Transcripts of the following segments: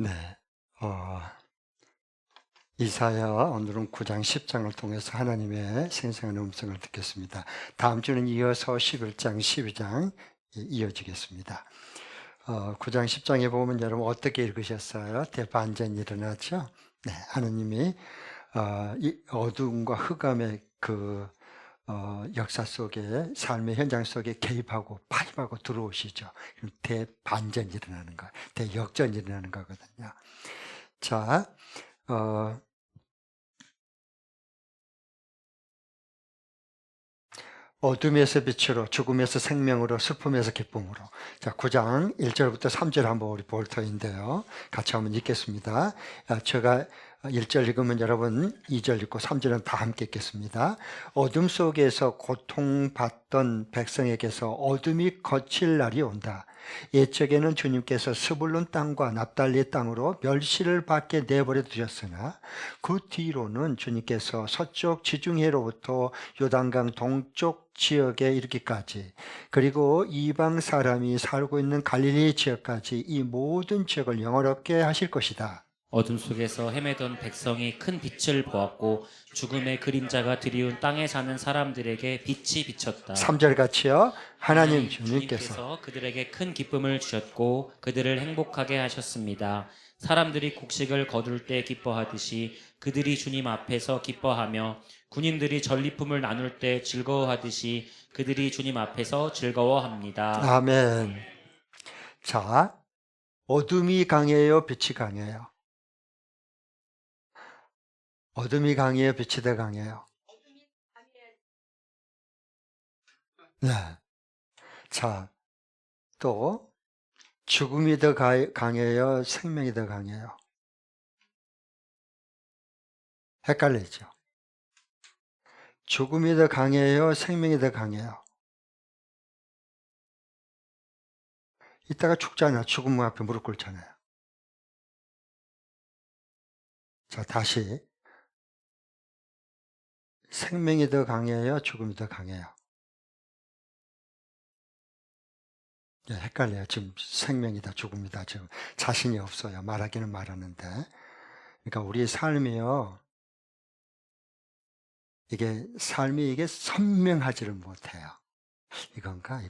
네. 이사야 오늘은 9장 10장을 통해서 하나님의 생생한 음성을 듣겠습니다. 다음 주는 이어서 11장 12장 이어지겠습니다. 9장 10장에 보면 여러분 어떻게 읽으셨어요? 대반전이 일어났죠? 네, 하나님이 이 어둠과 흑암의 그 역사 속에 삶의 현장 속에 개입하고 파입하고 들어오시죠. 대반전이 일어나는 거예요. 대역전이 일어나는 거거든요. 자, 어둠에서 빛으로, 죽음에서 생명으로, 슬픔에서 기쁨으로. 자, 9장 1절부터 3절 한번 우리 볼 터인데요. 같이 한번 읽겠습니다. 제가 1절 읽으면 여러분 2절 읽고 3절은 다 함께 읽겠습니다. 어둠 속에서 고통받던 백성에게서 어둠이 거칠 날이 온다. 옛적에는 주님께서 스불론 땅과 납달리 땅으로 멸시를 받게 내버려 두셨으나 그 뒤로는 주님께서 서쪽 지중해로부터 요단강 동쪽 지역에 이르기까지 그리고 이방 사람이 살고 있는 갈릴리 지역까지 이 모든 지역을 영화롭게 하실 것이다. 어둠 속에서 헤매던 백성이 큰 빛을 보았고 죽음의 그림자가 드리운 땅에 사는 사람들에게 빛이 비쳤다. 3절 같이요. 하나님 주님께서 그들에게 큰 기쁨을 주셨고 그들을 행복하게 하셨습니다. 사람들이 곡식을 거둘 때 기뻐하듯이 그들이 주님 앞에서 기뻐하며 군인들이 전리품을 나눌 때 즐거워하듯이 그들이 주님 앞에서 즐거워합니다. 아멘. 자, 어둠이 강해요, 빛이 강해요? 어둠이 강해요, 빛이 더 강해요? 네. 자, 또 죽음이 더 강해요, 생명이 더 강해요? 헷갈리죠? 죽음이 더 강해요, 생명이 더 강해요? 이따가 죽잖아요. 죽음 앞에 무릎 꿇잖아요. 자, 다시. 생명이 더 강해요, 죽음이 더 강해요? 예, 헷갈려요. 지금 생명이다, 죽음이다. 지금 자신이 없어요. 말하기는 말하는데. 그러니까 우리 삶이요. 삶이 선명하지를 못해요. 이건가?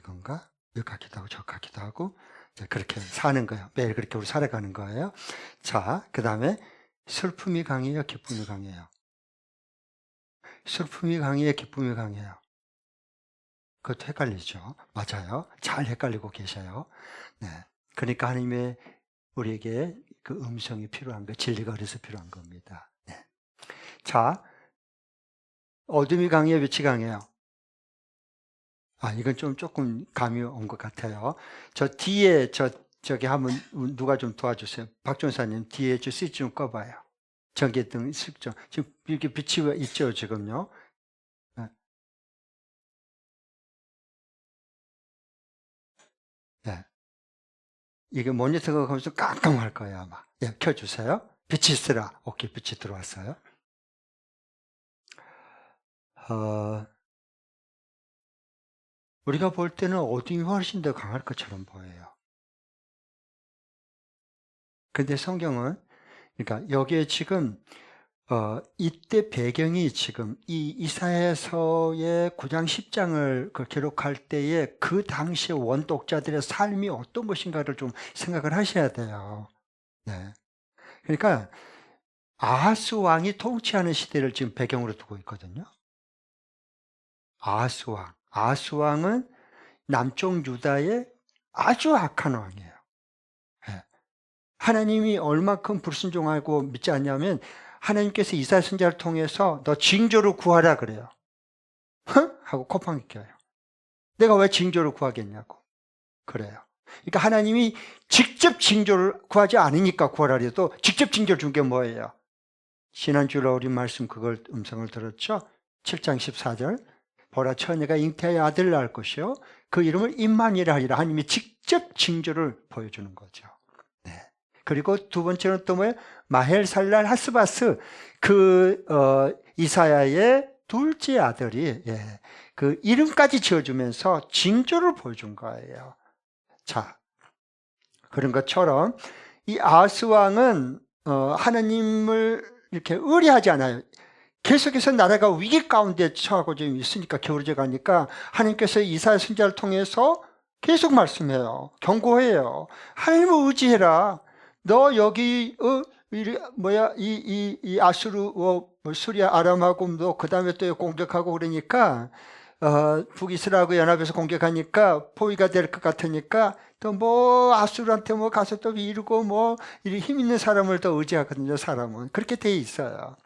여 같기도 하고 저 같기도 하고 이제 그렇게 사는 거예요. 매일 그렇게 우리 살아가는 거예요. 자, 그 다음에 슬픔이 강해요, 기쁨이 강해요? 슬픔이 강해요, 기쁨이 강해요? 그것도 헷갈리죠. 맞아요. 잘 헷갈리고 계셔요. 네. 그러니까 하나님의 우리에게 그 음성이 필요한 거, 진리가 그래서 필요한 겁니다. 네. 자, 어둠이 강해요, 빛이 강해요? 이건 조금 감이 온 것 같아요. 저 뒤에, 저기 한번 누가 좀 도와주세요. 박 전사님, 뒤에 저 스위치 좀 꺼봐요. 전기등 습죠. 지금 이렇게 빛이 있죠, 지금요. 네. 네. 이게 모니터가 가면서 깜깜할 거예요, 아마. 예, 켜주세요. 빛이 있으라. 오케이, 빛이 들어왔어요. 우리가 볼 때는 어둠이 훨씬 더 강할 것처럼 보여요. 근데 성경은, 그러니까 여기에 지금, 이때 배경이 지금 이 이사야서의 9장 10장을 기록할 때에 그 당시의 원독자들의 삶이 어떤 것인가를 좀 생각을 하셔야 돼요. 네. 그러니까 아하스 왕이 통치하는 시대를 지금 배경으로 두고 있거든요. 아하스 왕은 남쪽 유다의 아주 악한 왕이에요. 예. 하나님이 얼마큼 불순종하고 믿지 않냐면 하나님께서 이사야 선지자를 통해서 너 징조를 구하라 그래요. 하고 코팡이 껴요. 내가 왜 징조를 구하겠냐고. 그래요. 그러니까 하나님이 직접 징조를 구하지 않으니까 구하라 해도 직접 징조를 준 게 뭐예요? 지난주로 우리 말씀 그걸 음성을 들었죠? 7장 14절. 보라 처녀가 잉태하여 아들을 낳을 것이요 그 이름을 임마누엘 하리라. 하나님이 직접 징조를 보여주는 거죠. 네. 그리고 두 번째는 또 뭐예요? 마헬살랄 하스바스 이사야의 둘째 아들이 그 이름까지 지어주면서 징조를 보여준 거예요. 자, 그런 것처럼 이 아하스 왕은 하나님을 이렇게 의뢰하지 않아요. 계속해서 나라가 위기 가운데 처하고 좀 있으니까, 게으르져 가니까 하나님께서 이사야 선지자를 통해서 계속 말씀해요. 경고해요. 하나님을 의지해라. 너 여기 이 아수르 수리아 아람하고 너 그다음에 또 공격하고 그러니까 북이스라엘하고 연합해서 공격하니까 포위가 될 것 같으니까 또 뭐 아수르한테 뭐 가서 또 이루고 뭐 힘 있는 사람을 더 의지하거든요. 사람은 그렇게 돼 있어요.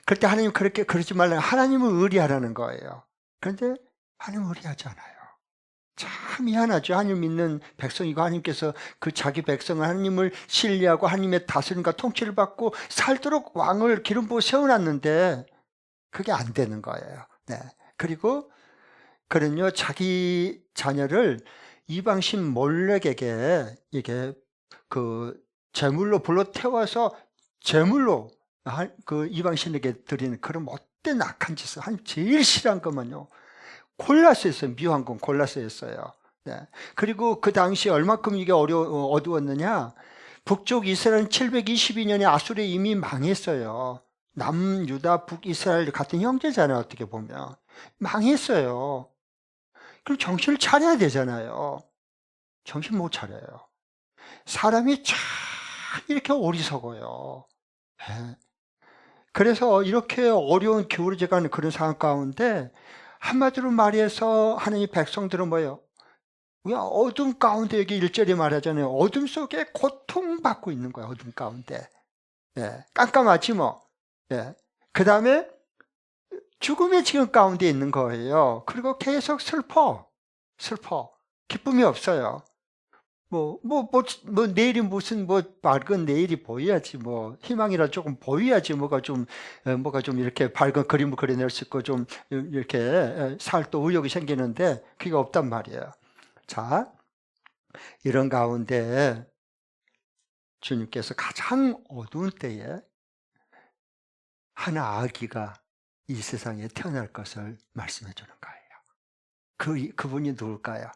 그럴 때 하나님 그렇게 그러지 말라. 하나님을 의리하라는 거예요. 그런데 하나님을 의리하지 않아요. 참 미안하죠. 하나님 믿는 백성이고 하나님께서 그 자기 백성을 하나님을 신뢰하고 하나님의 다스림과 통치를 받고 살도록 왕을 기름 부어 세워놨는데 그게 안 되는 거예요. 네. 그리고 그는요 자기 자녀를 이방신 몰렉에게 이게 그 제물로 불러 태워서 제물로 그 이방신에게 드리는 그런 못된 악한 짓을 하나님 제일 싫어한 것만요. 골라서 했어요. 미워한 건 골라서 했어요. 네. 그리고 그 당시 얼마큼 이게 어두웠느냐. 북쪽 이스라엘은 722년에 아수르에 이미 망했어요. 남유다, 북이스라엘 같은 형제잖아요. 어떻게 보면. 망했어요. 그럼 정신을 차려야 되잖아요. 정신 못 차려요. 사람이 참 이렇게 어리석어요. 네. 그래서 이렇게 어려운 기울어져가는 그런 상황 가운데 한마디로 말해서 하나님 백성들은 뭐예요? 어둠 가운데 여기 1절에 말하잖아요. 어둠 속에 고통받고 있는 거예요. 어둠 가운데. 예, 깜깜하지 뭐. 예. 그 다음에 죽음의 지금 가운데 있는 거예요. 그리고 계속 슬퍼. 기쁨이 없어요. 내일이 무슨 밝은 내일이 보여야지 희망이라 조금 보여야지 뭐가 좀 이렇게 밝은 그림을 그려낼 수 있고 좀 이렇게 살 또 의욕이 생기는데 그게 없단 말이에요. 자, 이런 가운데 주님께서 가장 어두운 때에 한 아기가 이 세상에 태어날 것을 말씀해 주는 거예요. 그분이 누굴까요?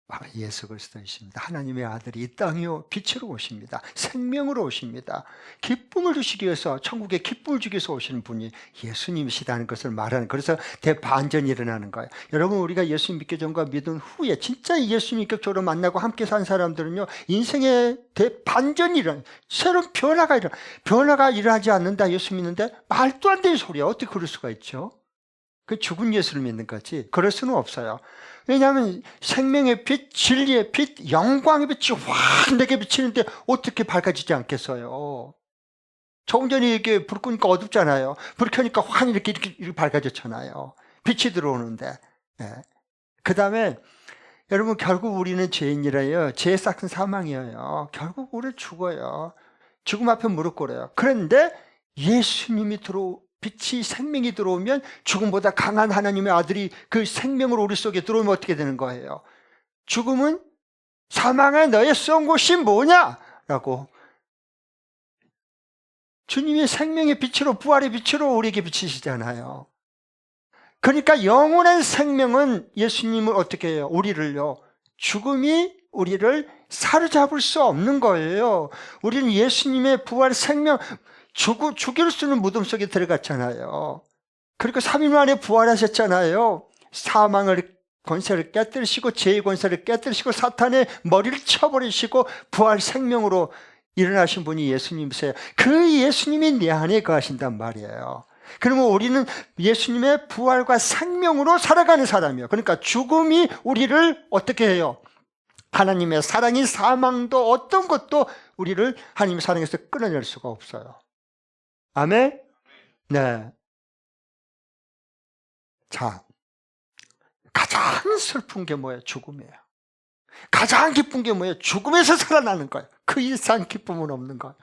바로 예수 그리스도이십니다. 하나님의 아들이 이 땅에 빛으로 오십니다. 생명으로 오십니다. 기쁨을 주시기 위해서, 천국에 기쁨을 주기 위해서 오시는 분이 예수님이시다는 것을 말하는, 그래서 대반전이 일어나는 거예요. 여러분, 우리가 예수님 믿기 전과 믿은 후에 진짜 예수님 인격적으로 만나고 함께 산 사람들은요, 인생의 대반전이 새로운 변화가 일어나지 않는다. 예수 믿는데 말도 안 되는 소리야. 어떻게 그럴 수가 있죠? 그 죽은 예수를 믿는 거지. 그럴 수는 없어요. 왜냐하면 생명의 빛, 진리의 빛, 영광의 빛이 확 내게 비치는데 어떻게 밝아지지 않겠어요? 조금 전에 이게 불 끄니까 어둡잖아요. 불 켜니까 확 이렇게 밝아졌잖아요. 빛이 들어오는데. 네. 그 다음에 여러분, 결국 우리는 죄인이라요. 죄의 싹은 사망이에요. 결국 우리 죽어요. 죽음 앞에 무릎 꿇어요. 그런데 예수님이 빛이 생명이 들어오면 죽음보다 강한 하나님의 아들이 그 생명으로 우리 속에 들어오면 어떻게 되는 거예요? 죽음은 사망의 너의 쏜 곳이 뭐냐? 라고 주님이 생명의 빛으로, 부활의 빛으로 우리에게 비치시잖아요. 그러니까 영원한 생명은 예수님을 어떻게 해요? 우리를요. 죽음이 우리를 사로잡을 수 없는 거예요. 우리는 예수님의 부활 생명, 죽일 수는 무덤 속에 들어갔잖아요. 그리고 3일 만에 부활하셨잖아요. 사망을 권세를 깨뜨리시고 죄의 권세를 깨뜨리시고 사탄의 머리를 쳐버리시고 부활 생명으로 일어나신 분이 예수님이세요. 그 예수님이 내 안에 거하신단 말이에요. 그러면 우리는 예수님의 부활과 생명으로 살아가는 사람이에요. 그러니까 죽음이 우리를 어떻게 해요? 하나님의 사랑이 사망도 어떤 것도 우리를 하나님의 사랑에서 끊어낼 수가 없어요. 아멘? 네. 자, 가장 슬픈 게 뭐예요? 죽음이에요. 가장 기쁜 게 뭐예요? 죽음에서 살아나는 거예요. 그 이상 기쁨은 없는 거예요.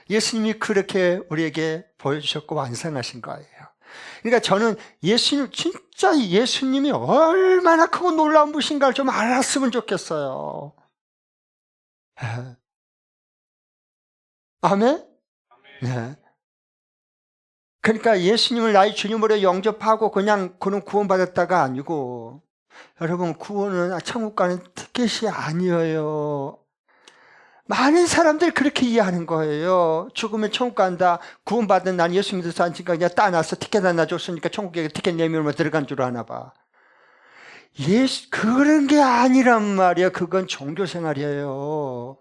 예수님이 그렇게 우리에게 보여주셨고 완성하신 거예요. 그러니까 저는 진짜 예수님이 얼마나 크고 놀라운 분이신가를 좀 알았으면 좋겠어요. 아멘? 네. 그러니까 예수님을 나의 주님으로 영접하고 그냥 그는 구원받았다가 아니고, 여러분, 구원은 천국 가는 티켓이 아니에요. 많은 사람들이 그렇게 이해하는 거예요. 죽으면 천국 간다. 구원받은 난 예수 믿어서 앉으니까 그냥 따놨어. 티켓 하나 줬으니까 천국에 티켓 내밀면 들어간 줄 아나 봐. 그런 게 아니란 말이야. 그건 종교 생활이에요.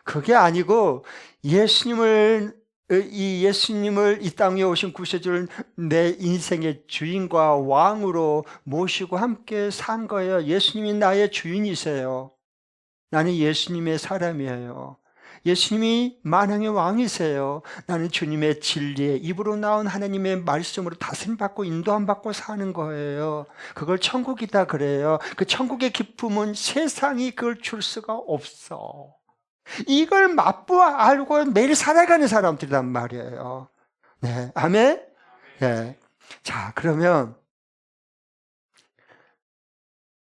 그게 아니고 예수님을 이 땅에 오신 구세주를 내 인생의 주인과 왕으로 모시고 함께 산 거예요. 예수님이 나의 주인이세요. 나는 예수님의 사람이에요. 예수님이 만왕의 왕이세요. 나는 주님의 진리의 입으로 나온 하나님의 말씀으로 다스림받고 인도함받고 사는 거예요. 그걸 천국이다 그래요. 그 천국의 기쁨은 세상이 그걸 줄 수가 없어. 이걸 맛보아 알고 매일 살아가는 사람들이란 말이에요. 네, 아멘? 네. 자, 그러면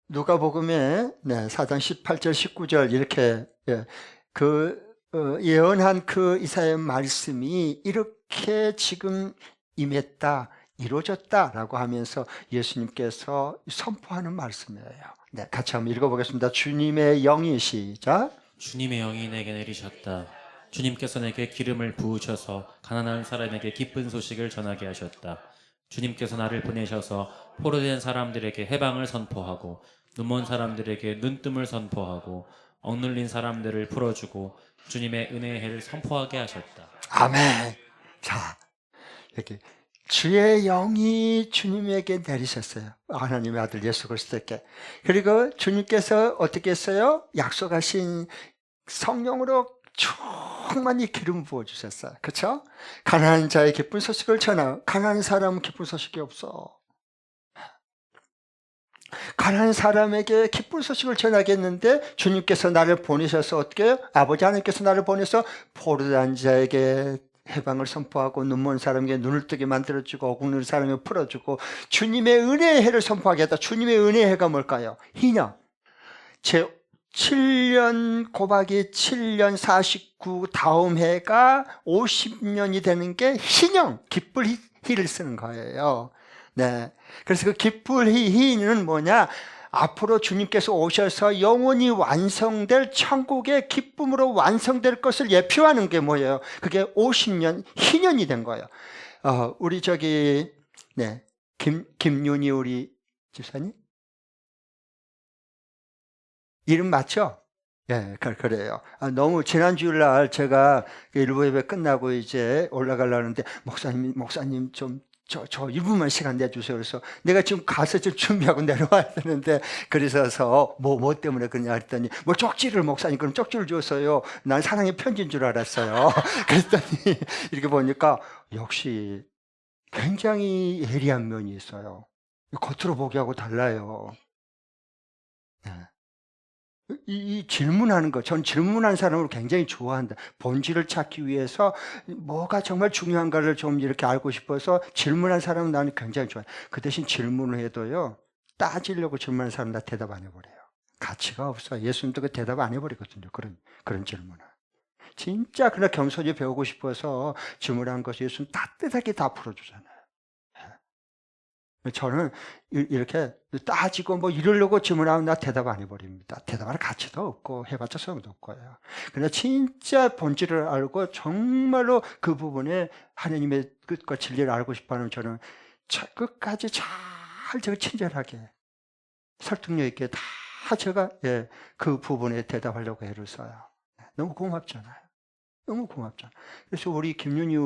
누가복음에 4장 18절 19절 이렇게 예언한 그 이사야의 말씀이 이렇게 지금 임했다, 이루어졌다라고 하면서 예수님께서 선포하는 말씀이에요. 네, 같이 한번 읽어보겠습니다. 주님의 영이 시작. 주님의 영이 내게 내리셨다. 주님께서 내게 기름을 부으셔서 가난한 사람에게 기쁜 소식을 전하게 하셨다. 주님께서 나를 보내셔서 포로된 사람들에게 해방을 선포하고 눈먼 사람들에게 눈뜸을 선포하고 억눌린 사람들을 풀어주고 주님의 은혜의 해를 선포하게 하셨다. 아멘. 자, 이렇게 주의 영이 주님에게 내리셨어요. 하나님의 아들 예수 그리스도께. 그리고 주님께서 어떻게 했어요? 약속하신 성령으로 충만히 기름 부어주셨어요. 그렇죠? 가난한 자의 기쁜 소식을 전하. 가난한 사람은 기쁜 소식이 없어. 가난한 사람에게 기쁜 소식을 전하겠는데 주님께서 나를 보내셔서 어떻게 해요? 아버지 하나님께서 나를 보내서 포로된 자에게 해방을 선포하고 눈먼 사람에게 눈을 뜨게 만들어주고 억울한 사람에게 풀어주고 주님의 은혜의 해를 선포하게 했다. 주님의 은혜의 해가 뭘까요? 희년. 제 7년 곱하기 7년 49 다음 해가 50년이 되는 게 희년, 기쁠 희를 쓰는 거예요. 네. 그래서 그 기쁠 희는 뭐냐? 앞으로 주님께서 오셔서 영원히 완성될 천국의 기쁨으로 완성될 것을 예표하는 게 뭐예요? 그게 50년 희년이 된 거예요. 우리 김윤희 우리 집사님? 이름 맞죠? 예, 그래요. 너무 지난 주일날 제가 일부 예배 끝나고 이제 올라가려는데 목사님 좀 저 1분만 시간 내주세요. 그래서 내가 지금 가서 좀 준비하고 내려와야 되는데 그래서 뭐 때문에 그러냐 했더니 뭐 쪽지를 목사님 그럼 쪽지를 줬어요. 난 사랑의 편지인 줄 알았어요. 그랬더니 이렇게 보니까 역시 굉장히 예리한 면이 있어요. 겉으로 보기하고 달라요. 네. 이 질문하는 거, 전 질문하는 사람을 굉장히 좋아한다. 본질을 찾기 위해서 뭐가 정말 중요한가를 좀 이렇게 알고 싶어서 질문하는 사람은 나는 굉장히 좋아해. 그 대신 질문을 해도요, 따지려고 질문하는 사람 다 대답 안 해버려요. 가치가 없어. 예수님도 그 대답 안 해버리거든요. 그런 질문을. 진짜 그냥 겸손히 배우고 싶어서 질문한 것이 예수님 따뜻하게 다 풀어주잖아요. 저는 이렇게 따지고 뭐 이러려고 질문하면 나 대답 안 해버립니다. 대답할 가치도 없고 해봤자 소용도 없고요. 그러나 진짜 본질을 알고 정말로 그 부분에 하나님의 끝과 진리를 알고 싶어하는 저는 끝까지 잘 제가 친절하게 설득력 있게 다 제가 그 부분에 대답하려고 애를 써요. 너무 고맙잖아요. 너무 고맙잖아요. 그래서 우리 김윤희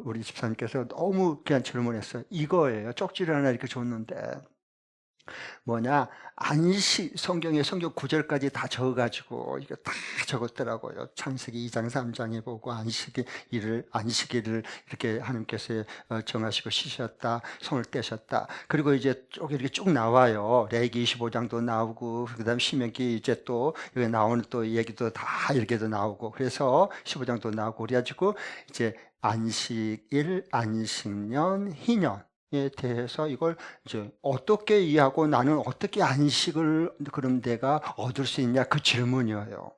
우리 집사님께서 너무 그냥 질문했어요. 이거예요. 쪽지를 하나 이렇게 줬는데 뭐냐, 성경 구절까지 다 적어가지고 이거 다 적었더라고요. 창세기 2장 3장에 보고 안식일을 이렇게 하나님께서 정하시고 쉬셨다, 손을 떼셨다. 그리고 이제 이렇게 쭉 나와요. 레위기 25장도 나오고 그다음 신명기 이제 또 여기 나오는 또 얘기도 다 이렇게도 나오고 그래서 15장도 나오고 그래가지고 이제 안식일, 안식년, 희년에 대해서 이걸 이제 어떻게 이해하고 나는 어떻게 안식을 그럼 내가 얻을 수 있냐 그 질문이에요.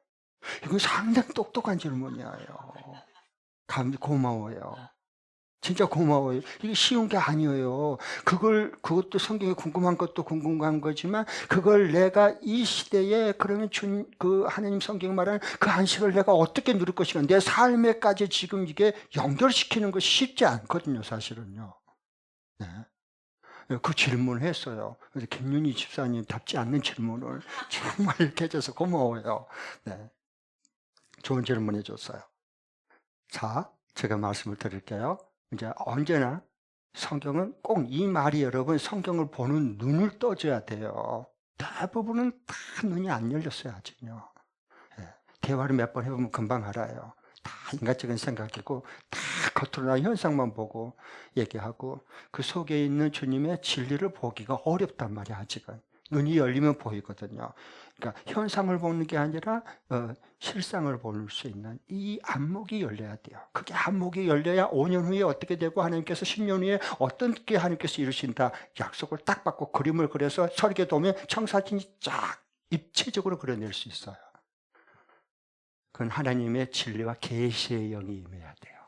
이건 상당히 똑똑한 질문이에요. 고마워요. 진짜 고마워요. 이게 쉬운 게 아니에요. 그것도 성경에 궁금한 것도 궁금한 거지만, 그걸 내가 이 시대에, 그러면 그 하나님 성경 말하는 그 안식을 내가 어떻게 누릴 것인가, 내 삶에까지 지금 이게 연결시키는 것이 쉽지 않거든요, 사실은요. 네. 그 질문을 했어요. 그래서 김윤희 집사님 답지 않는 질문을 정말 이렇게 해줘서 고마워요. 네. 좋은 질문 해줬어요. 자, 제가 말씀을 드릴게요. 이제 언제나 성경은 꼭 이 말이 여러분 성경을 보는 눈을 떠줘야 돼요. 대부분은 다 눈이 안 열렸어요, 아직요. 예, 대화를 몇 번 해보면 금방 알아요. 다 인간적인 생각이고 다 겉으로 나 현상만 보고 얘기하고 그 속에 있는 주님의 진리를 보기가 어렵단 말이야, 아직은. 눈이 열리면 보이거든요. 그러니까 현상을 보는 게 아니라 실상을 볼 수 있는 이 안목이 열려야 돼요. 그게 안목이 열려야 5년 후에 어떻게 되고 하나님께서 10년 후에 어떻게 하나님께서 이루신다 약속을 딱 받고 그림을 그려서 설계 도면 청사진이 쫙 입체적으로 그려낼 수 있어요. 그건 하나님의 진리와 계시의 영이 임해야 돼요.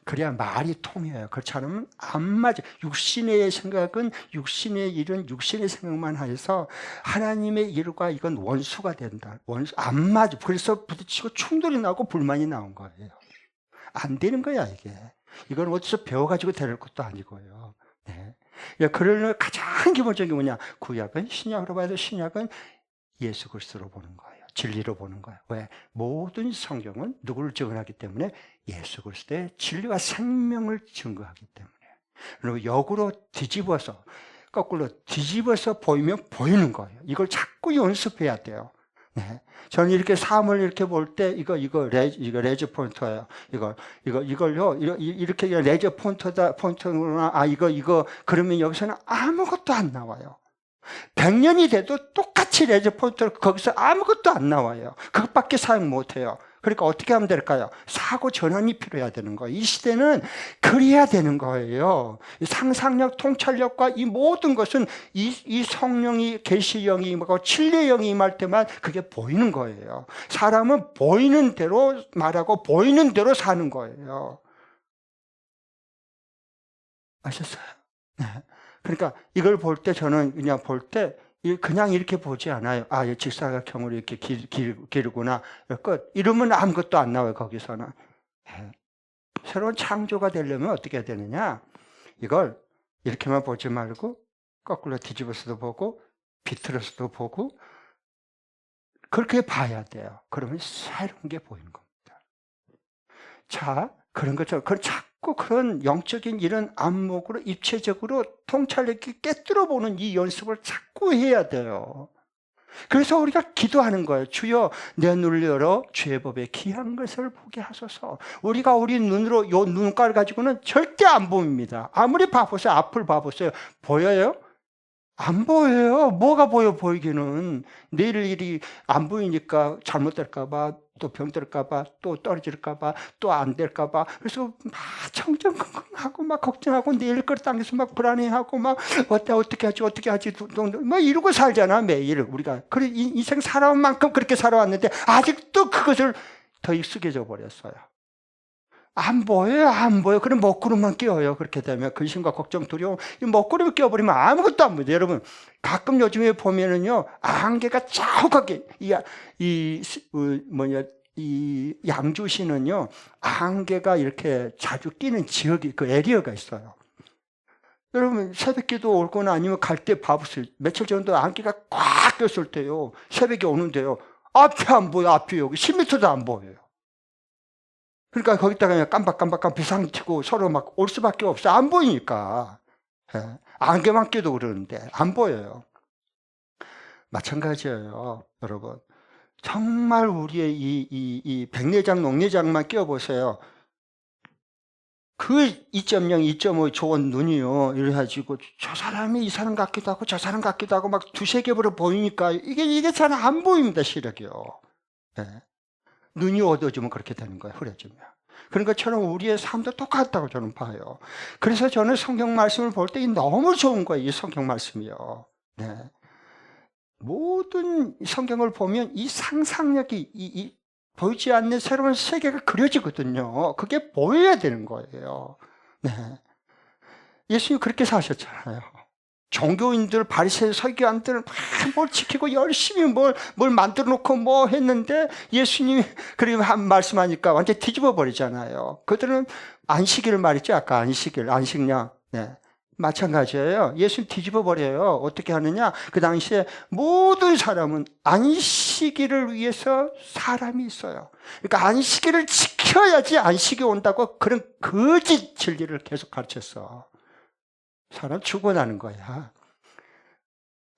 그래야 말이 통해요. 그렇지 않으면 안 맞아. 육신의 생각은 육신의 일은 육신의 생각만 해서 하나님의 일과 이건 원수가 된다. 원수 안 맞아. 그래서 부딪히고 충돌이 나고 불만이 나온 거예요. 안 되는 거야 이게. 이건 어디서 배워가지고 되는 것도 아니고요. 네. 그러는 가장 기본적인 게 뭐냐? 구약은 신약으로 봐도 신약은 예수 그리스도로 보는 거예요. 진리로 보는 거예요. 왜? 모든 성경은 누구를 증언하기 때문에 예수 그리스도의 진리와 생명을 증거하기 때문에. 그리고 역으로 뒤집어서 거꾸로 뒤집어서 보이면 보이는 거예요. 이걸 자꾸 연습해야 돼요. 네. 저는 이렇게 삶을 이렇게 볼 때 이거 레저 포인터예요. 이걸요 이렇게 레저 포인터구나. 이거 그러면 여기서는 아무것도 안 나와요. 100년이 돼도 똑같이 레저 포인트로 거기서 아무것도 안 나와요. 그것밖에 사용 못해요. 그러니까 어떻게 하면 될까요? 사고 전환이 필요해야 되는 거예요. 이 시대는 그래야 되는 거예요. 상상력, 통찰력과 이 모든 것은 이 성령이, 계시령이 임하고 진리령이 임할 때만 그게 보이는 거예요. 사람은 보이는 대로 말하고 보이는 대로 사는 거예요. 아셨어요? 네. 그러니까 이걸 볼 때 저는 그냥 그냥 이렇게 보지 않아요. 이 직사각형으로 이렇게 기르구나. 끝. 이러면 아무것도 안 나와요, 거기서는. 새로운 창조가 되려면 어떻게 해야 되느냐? 이걸 이렇게만 보지 말고 거꾸로 뒤집어서도 보고 비틀어서도 보고 그렇게 봐야 돼요. 그러면 새로운 게 보이는 겁니다. 자, 그런 것처럼 자꾸 그런 영적인 이런 안목으로 입체적으로 통찰력 있게 깨뜨려보는 이 연습을 자꾸 해야 돼요. 그래서 우리가 기도하는 거예요. 주여 내 눈을 열어 주의 법에 귀한 것을 보게 하소서. 우리가 우리 눈으로 요 눈깔 가지고는 절대 안 보입니다. 아무리 봐보세요. 앞을 봐보세요. 보여요? 안 보여요. 뭐가 보이기는. 내일 일이 안 보이니까 잘못될까봐, 또 병들까봐, 또 떨어질까봐, 또 안 될까봐. 그래서 막 청정하고 막 걱정하고 내일 걸 당해서 막 불안해하고 막 어떻게 하지, 막 이러고 살잖아, 매일 우리가. 그래, 인생 살아온 만큼 그렇게 살아왔는데 아직도 그것을 더 익숙해져 버렸어요. 안 보여요. 그럼 먹구름만 끼워요. 그렇게 되면 근심과 걱정, 두려움, 이 먹구름을 끼워버리면 아무것도 안 보여요. 여러분, 가끔 요즘에 보면은요, 안개가 자욱하게, 이 양주시는요, 안개가 이렇게 자주 끼는 지역이, 그 에리어가 있어요. 여러분, 새벽기도 올 거나 아니면 갈 때 봐보세요. 며칠 전도 안개가 꽉 꼈을 때요, 새벽에 오는데요, 앞이 안 보여, 앞이 여기 10m도 안 보여요. 그러니까 거기다가 그냥 깜박깜박 비상 치고 서로 막 올 수밖에 없어. 안 보이니까. 예. 안개만 껴도 그러는데 안 보여요. 마찬가지예요, 여러분. 정말 우리의 이 백내장, 녹내장만 끼워보세요. 그 2.0, 2.5 좋은 눈이요. 이래가지고 저 사람이 이 사람 같기도 하고 저 사람 같기도 하고 막 두세 개로 보이니까 이게 잘 안 보입니다, 시력이요. 예. 눈이 어두워지면 그렇게 되는 거예요. 흐려지면. 그런 것처럼 우리의 삶도 똑같다고 저는 봐요. 그래서 저는 성경 말씀을 볼 때 너무 좋은 거예요. 이 성경 말씀이요. 네. 모든 성경을 보면 이 상상력이 보이지 않는 새로운 세계가 그려지거든요. 그게 보여야 되는 거예요. 네. 예수님 그렇게 사셨잖아요. 종교인들, 바리새인, 서기관들은 막 뭘 지키고 열심히 뭘 만들어 놓고 뭐 했는데 예수님이 그리고 한 말씀하니까 완전 뒤집어 버리잖아요. 그들은 안식일을 말했죠. 아까 안식량. 네. 마찬가지예요. 예수님 뒤집어 버려요. 어떻게 하느냐? 그 당시에 모든 사람은 안식일을 위해서 사람이 있어요. 그러니까 안식일을 지켜야지 안식이 온다고 그런 거짓 진리를 계속 가르쳤어. 사람 죽어나는 거야.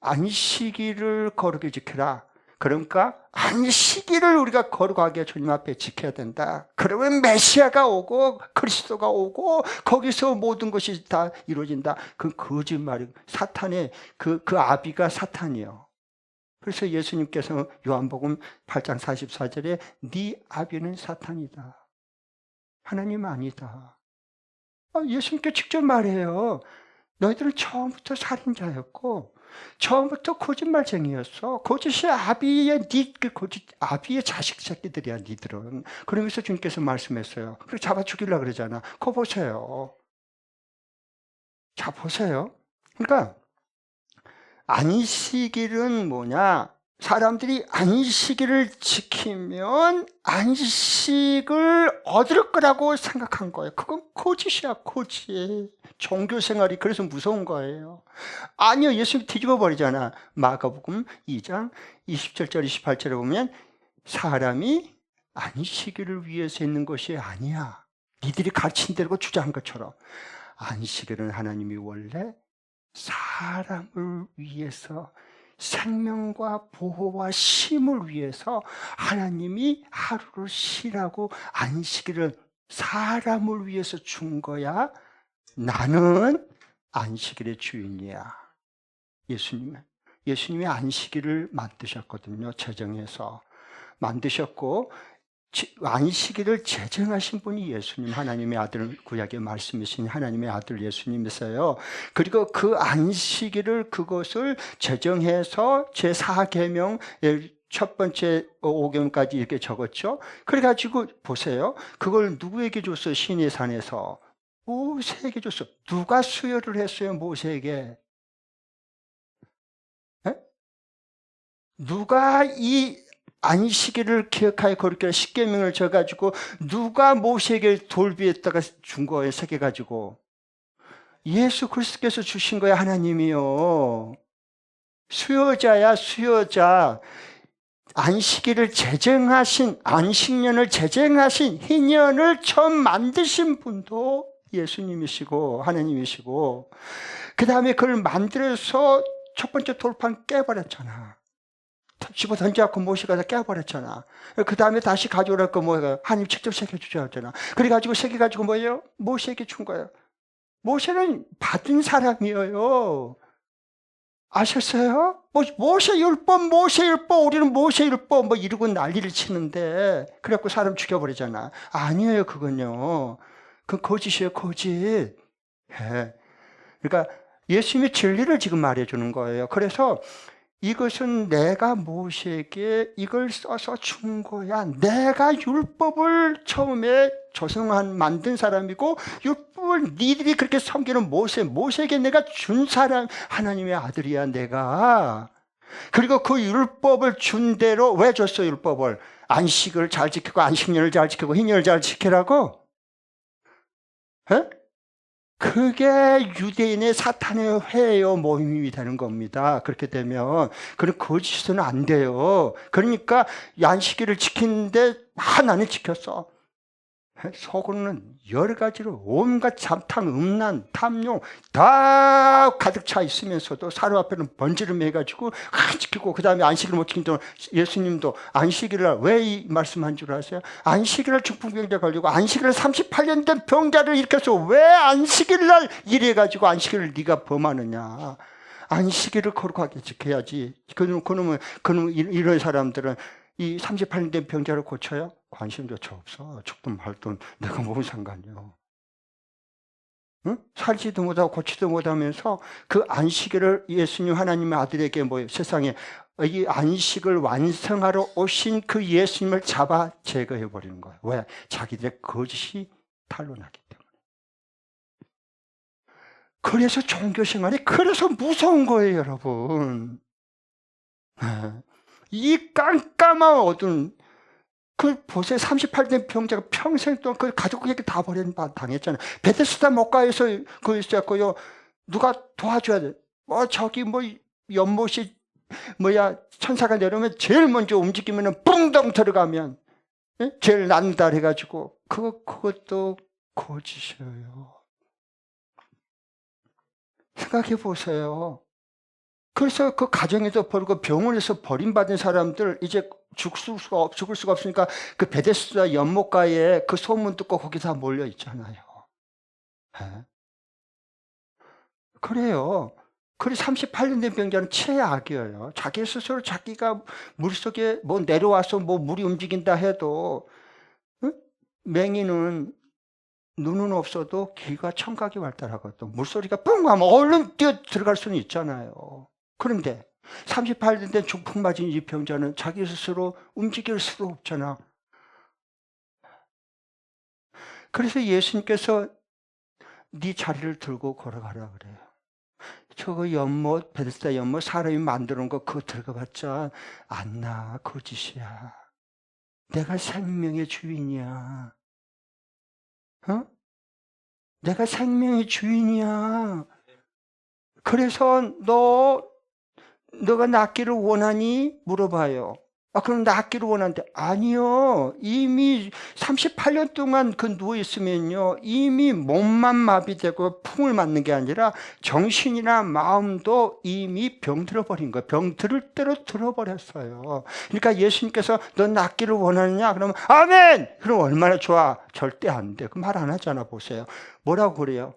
안식일을 거룩히 지켜라. 그러니까 안식일을 우리가 거룩하게 주님 앞에 지켜야 된다. 그러면 메시아가 오고 그리스도가 오고 거기서 모든 것이 다 이루어진다. 그 거짓말이 사탄의 그 아비가 사탄이요. 그래서 예수님께서 요한복음 8장 44절에 네 아비는 사탄이다. 하나님 아니다. 예수님께 직접 말해요. 너희들은 처음부터 살인자였고 처음부터 거짓말쟁이였어. 거짓이 아비의 아비의 자식 새끼들이야. 니들은. 그러면서 주님께서 말씀했어요. 그리고 잡아 죽이려고 그러잖아. 그거 보세요. 자 보세요. 그러니까 안식일은 뭐냐? 사람들이 안식일을 지키면 안식을 얻을 거라고 생각한 거예요. 그건 거짓이야, 거짓. 종교 생활이 그래서 무서운 거예요. 아니요, 예수님 뒤집어 버리잖아. 마가복음 2장 27절 28절에 보면 사람이 안식일을 위해서 있는 것이 아니야. 니들이 가르친 대로 주장한 것처럼 안식일은 하나님이 원래 사람을 위해서 생명과 보호와 쉼을 위해서 하나님이 하루를 쉬라고 안식일을 사람을 위해서 준 거야. 나는 안식일의 주인이야. 예수님이 안식일을 만드셨거든요. 제정해서 만드셨고 안식일을 제정하신 분이 예수님, 하나님의 아들, 구약의 말씀이신 하나님의 아들 예수님이세요. 그리고 그 안식일을 그것을 제정해서 제4계명 첫 번째 5경까지 이렇게 적었죠. 그래가지고 보세요. 그걸 누구에게 줬어요? 시내 산에서. 모세에게 줬어. 누가 수여를 했어요? 모세에게. 에? 누가 이 안식일을 기억하여 거룩히 십계명을 져가지고 누가 모세에게 돌비에다가 준 거예요? 새겨가지고. 예수 그리스도께서 주신 거야. 하나님이요. 수여자야, 수여자. 안식일을 제정하신, 안식년을 제정하신, 희년을 처음 만드신 분도 예수님이시고 하나님이시고, 그 다음에 그걸 만들어서 첫 번째 돌판 깨버렸잖아. 집어 던져갖고 모세가 다 깨버렸잖아. 그 다음에 다시 가져오라고 뭐가 하나님 직접 새겨주셨잖아. 그래가지고 새겨가지고 뭐예요? 모세에게 준 거예요. 모세는 받은 사람이에요. 아셨어요? 모세율법, 우리는 모세율법 뭐 이러고 난리를 치는데, 그래갖고 사람 죽여버리잖아. 아니에요, 그건요. 그건 거짓이에요, 거짓. 예. 그러니까 예수님의 진리를 지금 말해주는 거예요. 그래서 이것은 내가 모세에게 이걸 써서 준 거야. 내가 율법을 처음에 만든 사람이고, 율법을 니들이 그렇게 섬기는 모세에게 내가 준 사람, 하나님의 아들이야, 내가. 그리고 그 율법을 준 대로 왜 줬어, 율법을? 안식을 잘 지키고, 안식년을 잘 지키고, 희년을 잘 지키라고? 에? 그게 유대인의 사탄의 회요 모임이 되는 겁니다. 그렇게 되면 그런 거짓은 안 돼요. 그러니까 안식일을 지키는데 하나는 지켰어. 속으로는 여러 가지로 온갖 잠탕, 음란, 탐욕 다 가득 차 있으면서도 사람 앞에는 번지를 매가지고 안 지키고, 그 다음에 안식일을 못 지킨다고. 예수님도 안식일을 왜 이 말씀한 줄 아세요? 안식일날 중풍병자 걸리고 안식일을 38년 된 병자를 일으켜서 왜 안식일날 이래가지고 안식일을 네가 범하느냐. 안식일을 거룩하게 지켜야지. 그놈은 이런 사람들은 이 38년 된 병자를 고쳐요? 관심조차 없어. 죽든 말든 내가 뭔 상관이요. 응? 살지도 못하고 고치도 못하면서 그 안식일을 예수님 하나님의 아들에게 세상에 이 안식을 완성하러 오신 그 예수님을 잡아 제거해 버리는 거예요. 왜? 자기들의 거짓이 탄로나기 때문에. 그래서 종교 생활이 그래서 무서운 거예요, 여러분. 이 깜깜한 어두운 그 보세요. 38된 병자가 평생 동안 그 가족에게 다 당했잖아요. 베데스다 목가에서 그 있었고요. 누가 도와줘야 돼. 저기 연못이 천사가 내려오면 제일 먼저 움직이면은 뿡덩 들어가면 제일 난다 해가지고 그것도 거짓이에요. 생각해 보세요. 그래서 그 가정에서 버리고 병원에서 버림받은 사람들 이제 죽을 수가 없으니까 그 베데스다 연못가에 그 소문 듣고 거기 다 몰려 있잖아요. 그래요. 그래서 38년 된 병자는 최악이에요. 자기 스스로 자기가 물속에 내려와서 물이 움직인다 해도 맹인은 눈은 없어도 귀가 청각이 발달하거든. 물소리가 뿡 하면 얼른 뛰어 들어갈 수는 있잖아요. 그런데 38년 된 중풍 맞은 이 병자는 자기 스스로 움직일 수도 없잖아. 그래서 예수님께서 네 자리를 들고 걸어가라 그래요. 저거 연못, 베데스다 연못 사람이 만들어 놓은 거 그거 들어가봤자 안 나. 거짓이야. 내가 생명의 주인이야. 내가 생명의 주인이야. 그래서 너가 낫기를 원하니? 물어봐요. 그럼 낫기를 원하는데 아니요. 이미 38년 동안 누워있으면요. 이미 몸만 마비되고 풍을 맞는 게 아니라 정신이나 마음도 이미 병들어버린 거예요. 병들을 대로 들어버렸어요. 그러니까 예수님께서 너 낫기를 원하느냐? 그러면 아멘! 그럼 얼마나 좋아? 절대 안 돼. 그 말 안 하잖아. 보세요. 뭐라고 그래요?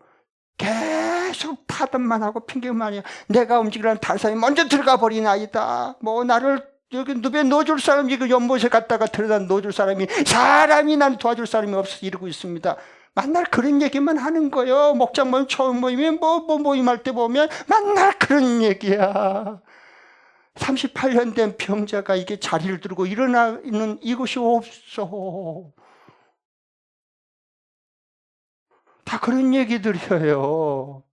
계속 타단만 하고 핑계만 해요. 내가 움직이라는 다른 사람이 먼저 들어가 버린 아이다. 나를 여기 누에 넣어줄 사람이 그 연못에 갔다가 들여다 넣어줄 사람이 난 도와줄 사람이 없어서 이러고 있습니다. 맨날 그런 얘기만 하는 거예요. 목장 모임 처음 모임에 모임할 때 보면 맨날 그런 얘기야. 38년 된 병자가 이게 자리를 들고 일어나는 이것이 없어. 다 그런 얘기들이에요.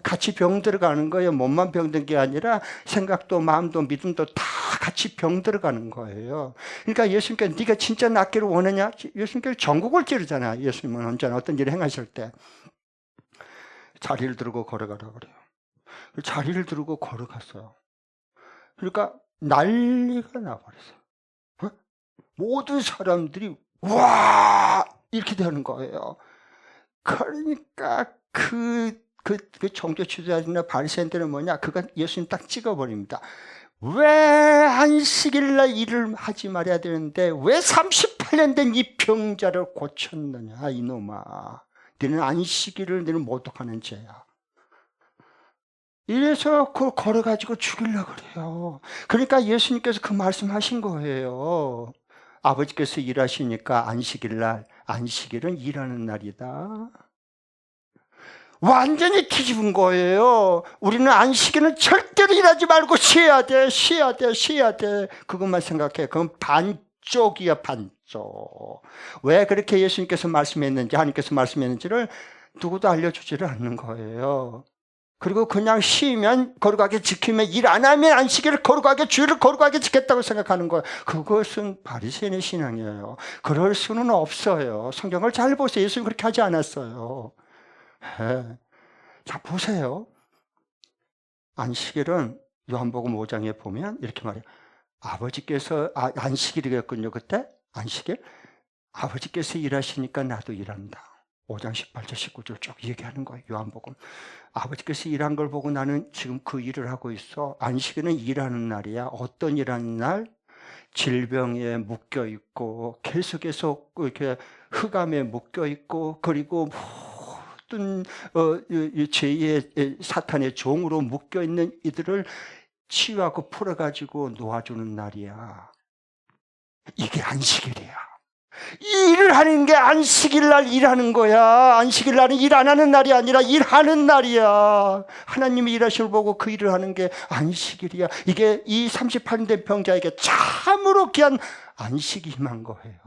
같이 병들어가는 거예요. 몸만 병든 게 아니라 생각도 마음도 믿음도 다 같이 병들어가는 거예요. 그러니까 예수님께서 네가 진짜 낫기를 원하냐? 예수님께서 전국을 찌르잖아요. 예수님은 언제나 어떤 일을 행하실 때 자리를 들고 걸어가라 그래요. 자리를 들고 걸어갔어요. 그러니까 난리가 나버렸어요. 모든 사람들이 와 이렇게 되는 거예요. 그러니까 그 종교 지도자들이나 바리새인들은 뭐냐? 그가 예수님 딱 찍어버립니다. 왜 안식일날 일을 하지 말아야 되는데 왜 38년 된 이 병자를 고쳤느냐 이놈아. 너는 안식일을 너는 모독하는 죄야. 이래서 그걸 걸어가지고 죽이려고 그래요. 그러니까 예수님께서 그 말씀하신 거예요. 아버지께서 일하시니까 안식일은 일하는 날이다. 완전히 뒤집은 거예요. 우리는 안식일은 절대로 일하지 말고 쉬어야 돼. 그것만 생각해. 그건 반쪽이야, 반쪽. 왜 그렇게 예수님께서 말씀했는지, 하나님께서 말씀했는지를 누구도 알려주지를 않는 거예요. 그리고 그냥 쉬면 거룩하게 지키면 일 안 하면 안식일을 거룩하게 주일을 거룩하게 지켰다고 생각하는 거예요. 그것은 바리새인의 신앙이에요. 그럴 수는 없어요. 성경을 잘 보세요. 예수님 그렇게 하지 않았어요. 자 보세요. 안식일은 요한복음 5장에 보면 이렇게 말해요. 아버지께서 안식일이었군요. 그때 안식일 아버지께서 일하시니까 나도 일한다. 5장 18절 19절 쭉 얘기하는 거예요. 요한복음. 아버지께서 일한 걸 보고 나는 지금 그 일을 하고 있어. 안식일은 일하는 날이야. 어떤 일하는 날? 질병에 묶여 있고 계속해서 이렇게 흑암에 묶여 있고 그리고 모든 죄의 사탄의 종으로 묶여 있는 이들을 치유하고 풀어가지고 놓아주는 날이야. 이게 안식일이야. 일을 하는 게 안식일 날 일하는 거야. 안식일 날은 일 안 하는 날이 아니라 일하는 날이야. 하나님이 일하시는 걸 보고 그 일을 하는 게 안식일이야. 이게 이 38된 병자에게 참으로 귀한 안식이 임한 거예요.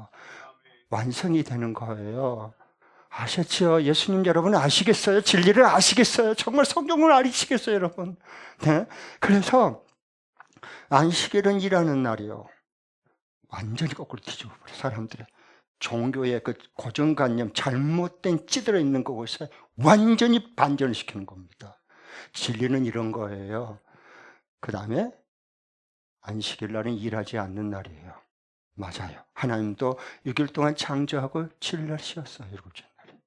완성이 되는 거예요. 아셨죠? 예수님 여러분 아시겠어요? 진리를 아시겠어요? 정말 성경을 아시겠어요, 여러분? 네? 그래서 안식일은 일하는 날이요. 완전히 거꾸로 뒤집어버려, 사람들의. 종교의 그 고정관념, 잘못된 찌들어 있는 것에 완전히 반전을 시키는 겁니다. 진리는 이런 거예요. 그 다음에 안식일 날은 일하지 않는 날이에요. 맞아요. 하나님도 6일 동안 창조하고 7일 쉬었어요. 7째 날에.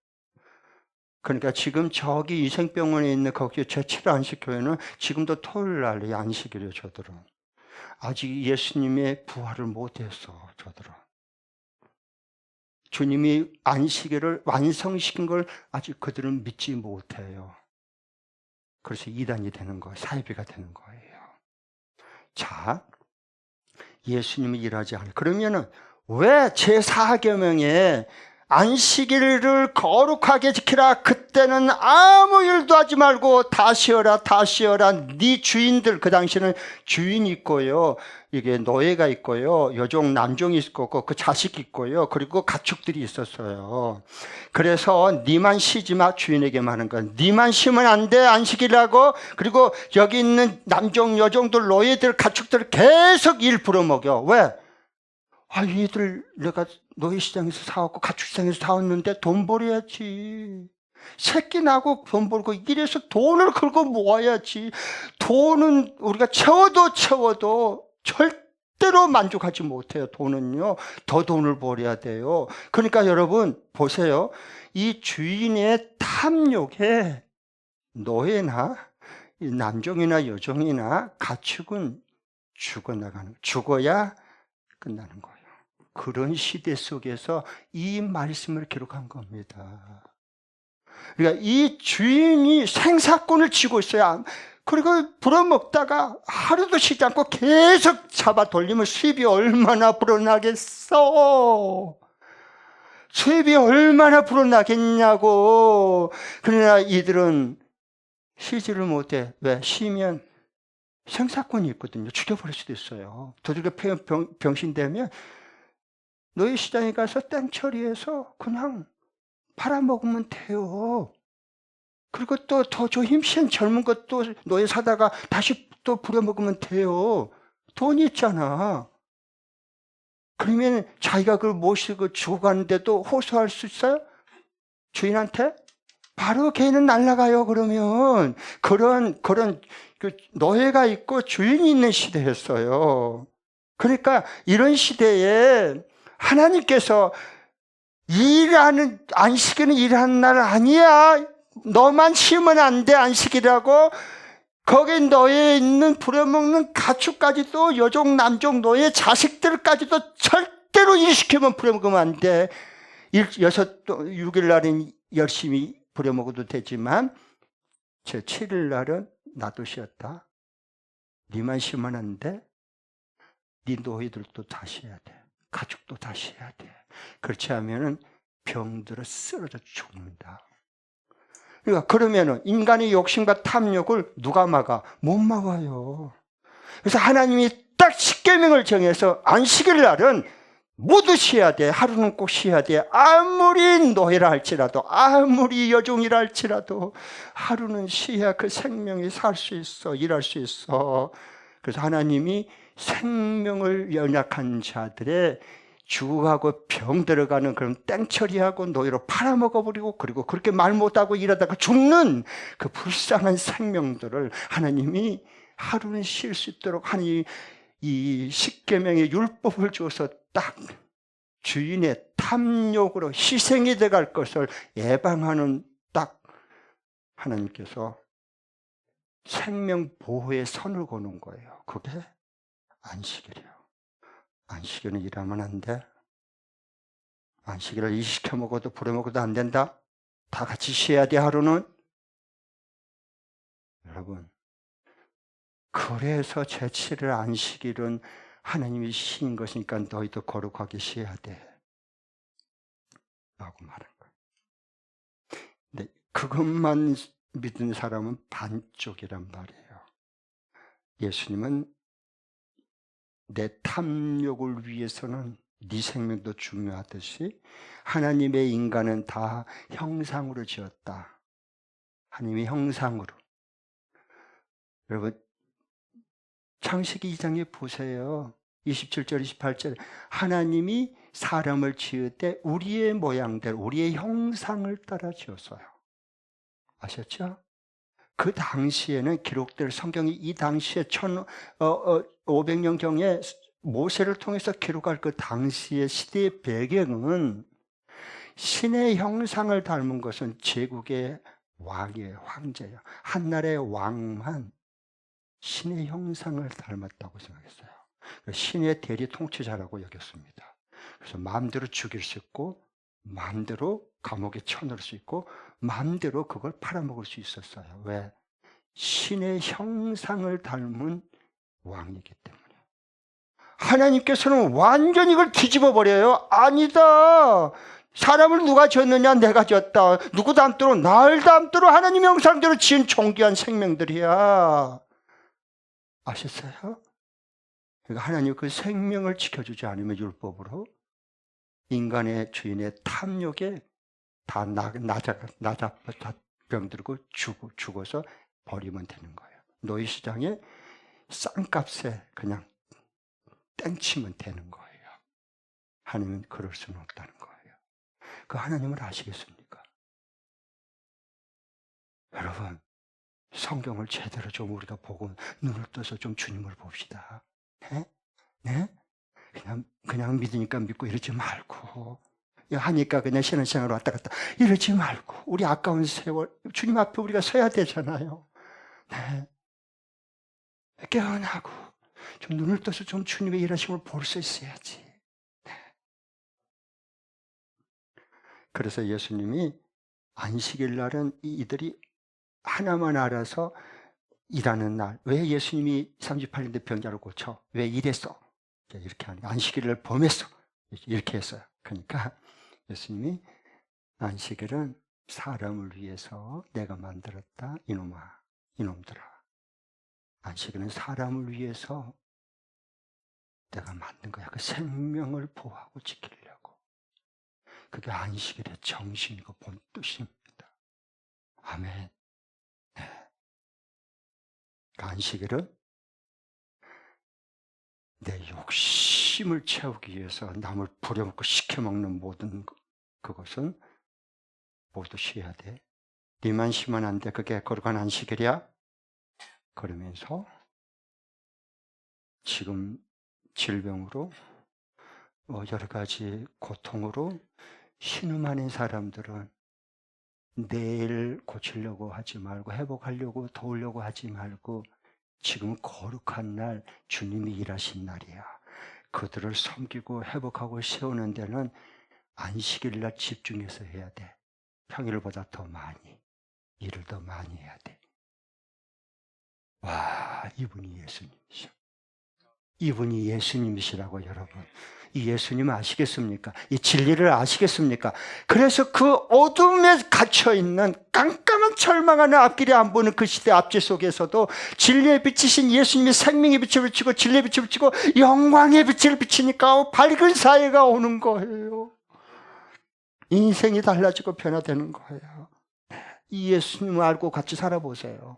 그러니까 지금 저기 이생병원에 있는 거기 제7 안식교회는 지금도 토요일 날이 안식일이에요. 저들은. 아직 예수님의 부활을 못했어. 저들은. 주님이 안식일을 완성시킨 걸 아직 그들은 믿지 못해요. 그래서 이단이 되는 거예요. 사이비가 되는 거예요. 자, 예수님이 일하지 않아요. 그러면은 왜 제4계명에 안식일을 거룩하게 지키라. 그때는 아무 일도 하지 말고 다 쉬어라, 다 쉬어라. 네 주인들, 그 당시에는 주인이 있고요. 이게 노예가 있고요. 여종, 남종이 있고 그 자식이 있고요. 그리고 가축들이 있었어요. 그래서 네만 쉬지 마, 주인에게만 하는 거야. 네만 쉬면 안 돼, 안식일하고. 그리고 여기 있는 남종, 여종들, 노예들, 가축들 계속 일 부려먹여. 왜? 얘들 내가 노예시장에서 사왔고 가축시장에서 사왔는데 돈 벌어야지. 새끼 나고 돈 벌고 이래서 돈을 걸고 모아야지. 돈은 우리가 채워도 절대로 만족하지 못해요. 돈은요. 더 돈을 벌어야 돼요. 그러니까 여러분 보세요. 이 주인의 탐욕에 노예나 남종이나 여종이나 가축은 죽어야 끝나는 거예요. 그런 시대 속에서 이 말씀을 기록한 겁니다. 그러니까 이 주인이 생사권을 쥐고 있어야. 그리고 불어먹다가 하루도 쉬지 않고 계속 잡아 돌리면 수입이 얼마나 불어나겠어. 수입이 얼마나 불어나겠냐고. 그러나 이들은 쉬지를 못해. 왜? 쉬면 생사권이 있거든요. 죽여버릴 수도 있어요. 도둑이 병신되면 노예 시장에 가서 땡처리해서 그냥 팔아먹으면 돼요. 그리고 또 더 저 힘센 젊은 것도 노예 사다가 다시 또 부려먹으면 돼요. 돈이 있잖아. 그러면 자기가 그걸 모시고 죽어가는데도 호소할 수 있어요? 주인한테? 바로 걔는 날아가요. 그러면 그런 그 노예가 있고 주인이 있는 시대였어요. 그러니까 이런 시대에 하나님께서 안식일은 일하는 날 아니야. 너만 쉬면 안 돼, 안식이라고. 거기 너에 있는 부려먹는 가축까지도 여종, 남종, 노예, 자식들까지도 절대로 일시키면 부려먹으면 안 돼. 6일 날은 열심히 부려먹어도 되지만 제 7일 날은 나도 쉬었다. 네만 쉬면 안 돼. 네 노예들도 다 쉬어야 돼. 가축도 다 쉬어야 돼. 그렇지 않으면 병들어 쓰러져 죽는다. 그러니까 그러면은 인간의 욕심과 탐욕을 누가 막아? 못 막아요. 그래서 하나님이 딱 십계명을 정해서 안식일 날은 모두 쉬어야 돼. 하루는 꼭 쉬어야 돼. 아무리 노예라 할지라도, 아무리 여종이라 할지라도 하루는 쉬어야 그 생명이 살 수 있어. 일할 수 있어. 그래서 하나님이 생명을 연약한 자들의 죽어가고 병 들어가는 그런 땡처리하고 노예로 팔아먹어버리고 그리고 그렇게 말 못하고 이러다가 죽는 그 불쌍한 생명들을 하나님이 하루는 쉴 수 있도록 하니 이 십계명의 율법을 주어서 딱 주인의 탐욕으로 희생이 돼갈 것을 예방하는 딱 하나님께서 생명 보호의 선을 거는 거예요. 그게 안식일이에요. 안식일은 일하면 안 돼. 안식일을 일시켜 먹어도 부려먹어도 안 된다. 다 같이 쉬어야 돼, 하루는. 여러분, 그래서 제7일 안식일은 하나님이 쉬인 것이니까 너희도 거룩하게 쉬어야 돼. 라고 말한 거예요. 근데 그것만 믿은 사람은 반쪽이란 말이에요. 예수님은 내 탐욕을 위해서는 네 생명도 중요하듯이 하나님의 인간은 다 형상으로 지었다. 하나님의 형상으로. 여러분 창세기 2장에 보세요. 27절 28절 하나님이 사람을 지을 때 우리의 모양대로 우리의 형상을 따라 지었어요. 아셨죠? 그 당시에는 기록될 성경이 이 당시에 1500년경에 모세를 통해서 기록할 그 당시의 시대의 배경은 신의 형상을 닮은 것은 제국의 왕이에요. 황제예요. 한나라의 왕만 신의 형상을 닮았다고 생각했어요. 신의 대리 통치자라고 여겼습니다. 그래서 마음대로 죽일 수 있고 마음대로 감옥에 쳐넣을 수 있고 마음대로 그걸 팔아먹을 수 있었어요. 왜? 신의 형상을 닮은 왕이기 때문에. 하나님께서는 완전히 이걸 뒤집어 버려요. 아니다. 사람을 누가 지었느냐? 내가 지었다. 누구 닮도록? 날 닮도록 하나님의 형상대로 지은 존귀한 생명들이야. 아셨어요? 그러니까 하나님 그 생명을 지켜주지 않으면 율법으로 인간의 주인의 탐욕에 다 병들고 죽어서 버리면 되는 거예요. 노예시장에 싼값에 그냥 땡치면 되는 거예요. 하나님은 그럴 수는 없다는 거예요. 그 하나님을 아시겠습니까? 여러분 성경을 제대로 좀 우리가 보고 눈을 떠서 좀 주님을 봅시다. 네? 네? 그냥 믿으니까 믿고 이러지 말고 하니까 그냥 신앙생활 왔다 갔다 이러지 말고 우리 아까운 세월 주님 앞에 우리가 서야 되잖아요. 네. 깨어나고 좀 눈을 떠서 좀 주님의 일하심을 볼 수 있어야지. 네. 그래서 예수님이 안식일 날은 이들이 하나만 알아서 일하는 날. 왜 예수님이 38년대 병자를 고쳐? 왜 이랬어? 이렇게 하는 안식일을 범했어. 이렇게 했어요. 그러니까 예수님이 안식일은 사람을 위해서 내가 만들었다. 이놈아, 이놈들아. 안식일은 사람을 위해서 내가 만든 거야. 그 생명을 보호하고 지키려고. 그게 안식일의 정신이고 본뜻입니다. 아멘. 네. 안식일은 내 욕심을 채우기 위해서 남을 부려먹고 시켜먹는 모든 그것은 모두 쉬어야 돼. 니만 쉬면 안 돼. 그게 거룩한 안식일이야. 그러면서 지금 질병으로 여러 가지 고통으로 신음하는 사람들은 내일 고치려고 하지 말고 회복하려고 도우려고 하지 말고 지금 거룩한 날 주님이 일하신 날이야. 그들을 섬기고 회복하고 세우는 데는 안식일 날 집중해서 해야 돼. 평일보다 더 많이, 일을 더 많이 해야 돼. 와, 이분이 예수님이셔. 이분이 예수님이시라고 여러분. 이 예수님 아시겠습니까? 이 진리를 아시겠습니까? 그래서 그 어둠에 갇혀있는 깜깜한 절망하는 앞길이 안 보는 그 시대 앞질 속에서도 진리의 빛이신 예수님이 생명의 빛을 비치고 진리의 빛을 비치고 영광의 빛을 비치니까 밝은 사회가 오는 거예요. 인생이 달라지고 변화되는 거예요. 이 예수님을 알고 같이 살아보세요.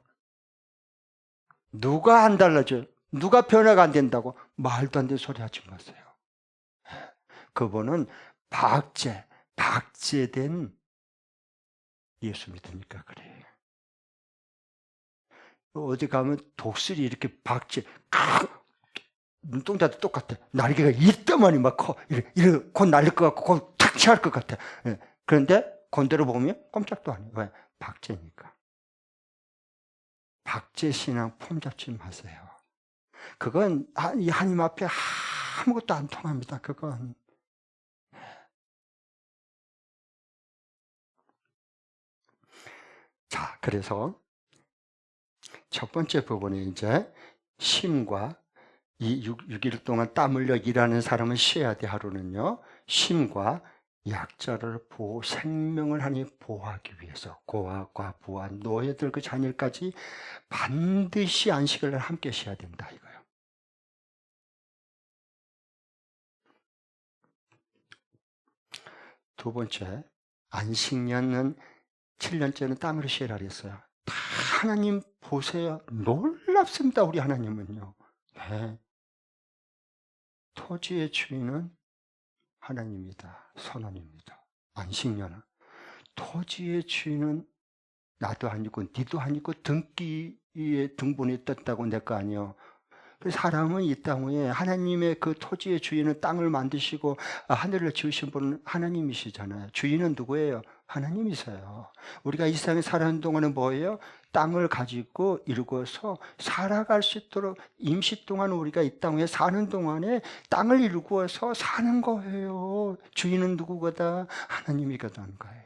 누가 안 달라져요? 누가 변화가 안 된다고? 말도 안 되는 소리 하지 마세요. 그분은 박제된 예수 믿으니까 그래. 어디 가면 독수리 이렇게 눈동자도 똑같아. 날개가 이따만이 막 커. 이렇게 곧 날릴 것 같고 곧 탁 치할 것 같아. 그런데 건대로 보면 꼼짝도 안 해. 왜? 박제니까. 박제신앙 폼 잡지 마세요. 그건 하나님 앞에 아무것도 안 통합니다. 그건. 자, 그래서 첫 번째 부분이 이제 쉼과 이 6일 동안 땀 흘려 일하는 사람은 쉬어야 돼. 하루는요. 쉼과 약자를 보호, 생명을 하니 보호하기 위해서 고아, 과부와 노예들 그 자녀까지 반드시 안식을 함께 쉬어야 된다 이거예요. 두 번째, 안식년은 7년째는 땅으로 쉬라 그랬어요. 다 하나님 보세요. 놀랍습니다. 우리 하나님은요. 네. 토지의 주인은 하나님이다. 선언입니다. 안식년은. 토지의 주인은 나도 아니고 니도 아니고 등기 위에 등본에 떴다고 내 거 아니요. 사람은 이 땅 위에 하나님의 그 토지의 주인은 땅을 만드시고 하늘을 지으신 분은 하나님이시잖아요. 주인은 누구예요? 하나님이세요. 우리가 이 세상에 살아가는 동안은 뭐예요? 땅을 가지고 이루고서 살아갈 수 있도록 임시 동안 우리가 이 땅 위에 사는 동안에 땅을 이루고서 사는 거예요. 주인은 누구거다? 하나님이거든 거예요.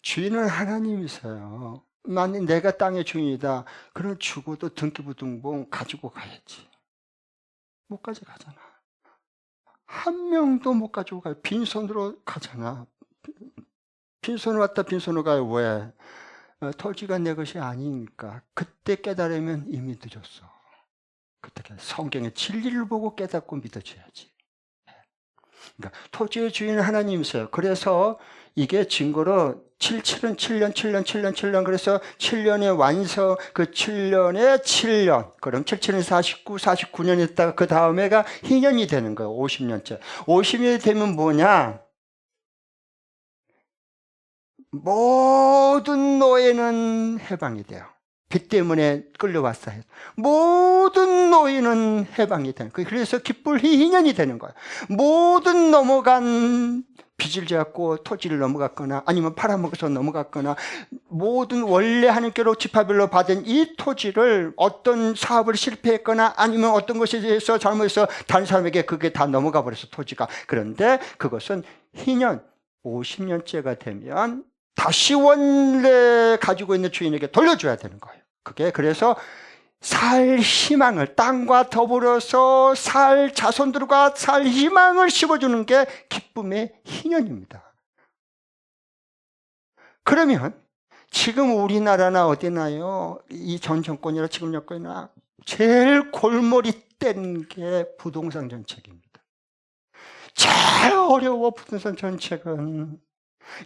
주인은 하나님이세요. 만약 내가 땅의 주인이다. 그럼 죽어도 등기부등본 가지고 가야지. 못 가져가잖아. 한 명도 못 가지고 가요. 빈손으로 가잖아. 빈손으로 왔다 빈손으로 가요. 왜? 토지가 내 것이 아니니까. 그때 깨달으면 이미 늦었어. 그때 성경의 진리를 보고 깨닫고 믿어줘야지. 그러니까 토지의 주인은 하나님이세요. 그래서 이게 증거로 7은 7년, 7년, 7년, 7년. 그래서 7년의 완성, 그 7년에 7년. 그럼 7, 7은 49, 49년 있다가 그 다음에가 희년이 되는 거예요. 50년째. 50년이 되면 뭐냐? 모든 노예는 해방이 돼요. 빚 때문에 끌려왔어요. 모든 노예는 해방이 되는 거예요. 그래서 기쁠 희년이 되는 거예요. 모든 넘어간 빚을 졌고 토지를 넘어갔거나 아니면 팔아먹어서 넘어갔거나 모든 원래 하나님께로 지파별로 받은 이 토지를 어떤 사업을 실패했거나 아니면 어떤 것에 대해서 잘못해서 다른 사람에게 그게 다 넘어가 버렸어 토지가. 그런데 그것은 희년 50년째가 되면 다시 원래 가지고 있는 주인에게 돌려줘야 되는 거예요. 그게 그래서 살 희망을 땅과 더불어서 살 자손들과 살 희망을 심어주는 게 기쁨의 희년입니다. 그러면 지금 우리나라나 어디나요? 이 전 정권이나 지금 정권이나 제일 골머리 뗀 게 부동산 정책입니다. 제일 어려워 부동산 정책은.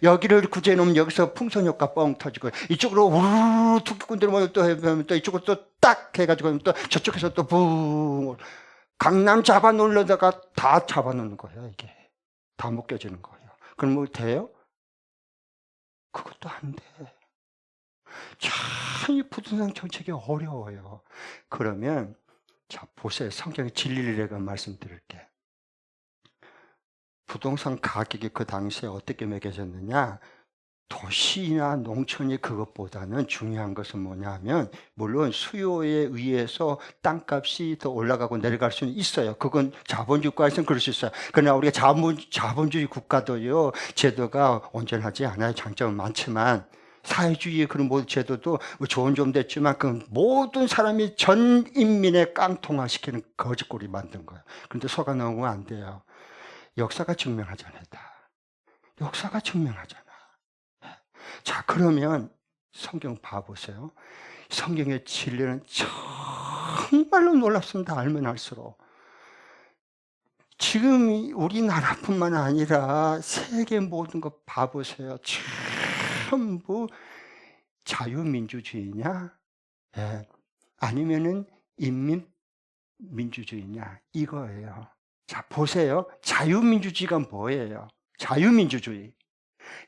여기를 구제해놓으면 여기서 풍선 효과 뻥 터지고 이쪽으로 우르르 투기꾼들이 모여 또 해보면 또 이쪽으로 또 딱 해가지고 또 저쪽에서 또 붕 강남 잡아놓으려다가 다 잡아놓는 거예요. 이게 다 묶여지는 거예요. 그럼 뭐 돼요? 그것도 안 돼. 참 이 부동산 정책이 어려워요. 그러면 자 보세요. 성경의 진리를 내가 말씀드릴게. 부동산 가격이 그 당시에 어떻게 매겨졌느냐? 도시나 농촌이 그것보다는 중요한 것은 뭐냐면 물론 수요에 의해서 땅값이 더 올라가고 내려갈 수는 있어요. 그건 자본주의 국가에서는 그럴 수 있어요. 그러나 우리가 자본주의 국가도요 제도가 온전하지 않아요. 장점은 많지만 사회주의의 그런 모든 제도도 좋은 점 됐지만 그 모든 사람이 전 인민의 깡통화시키는 거짓골이 만든 거예요. 그런데 속아 넘으면 안 돼요. 역사가 증명하잖아요. 다. 역사가 증명하잖아. 자, 그러면 성경 봐보세요. 성경의 진리는 정말로 놀랍습니다. 알면 알수록. 지금 우리나라뿐만 아니라 세계 모든 거 봐보세요. 전부 자유민주주의냐? 예. 아니면은 인민민주주의냐? 이거예요. 자, 보세요. 자유민주주의가 뭐예요? 자유민주주의.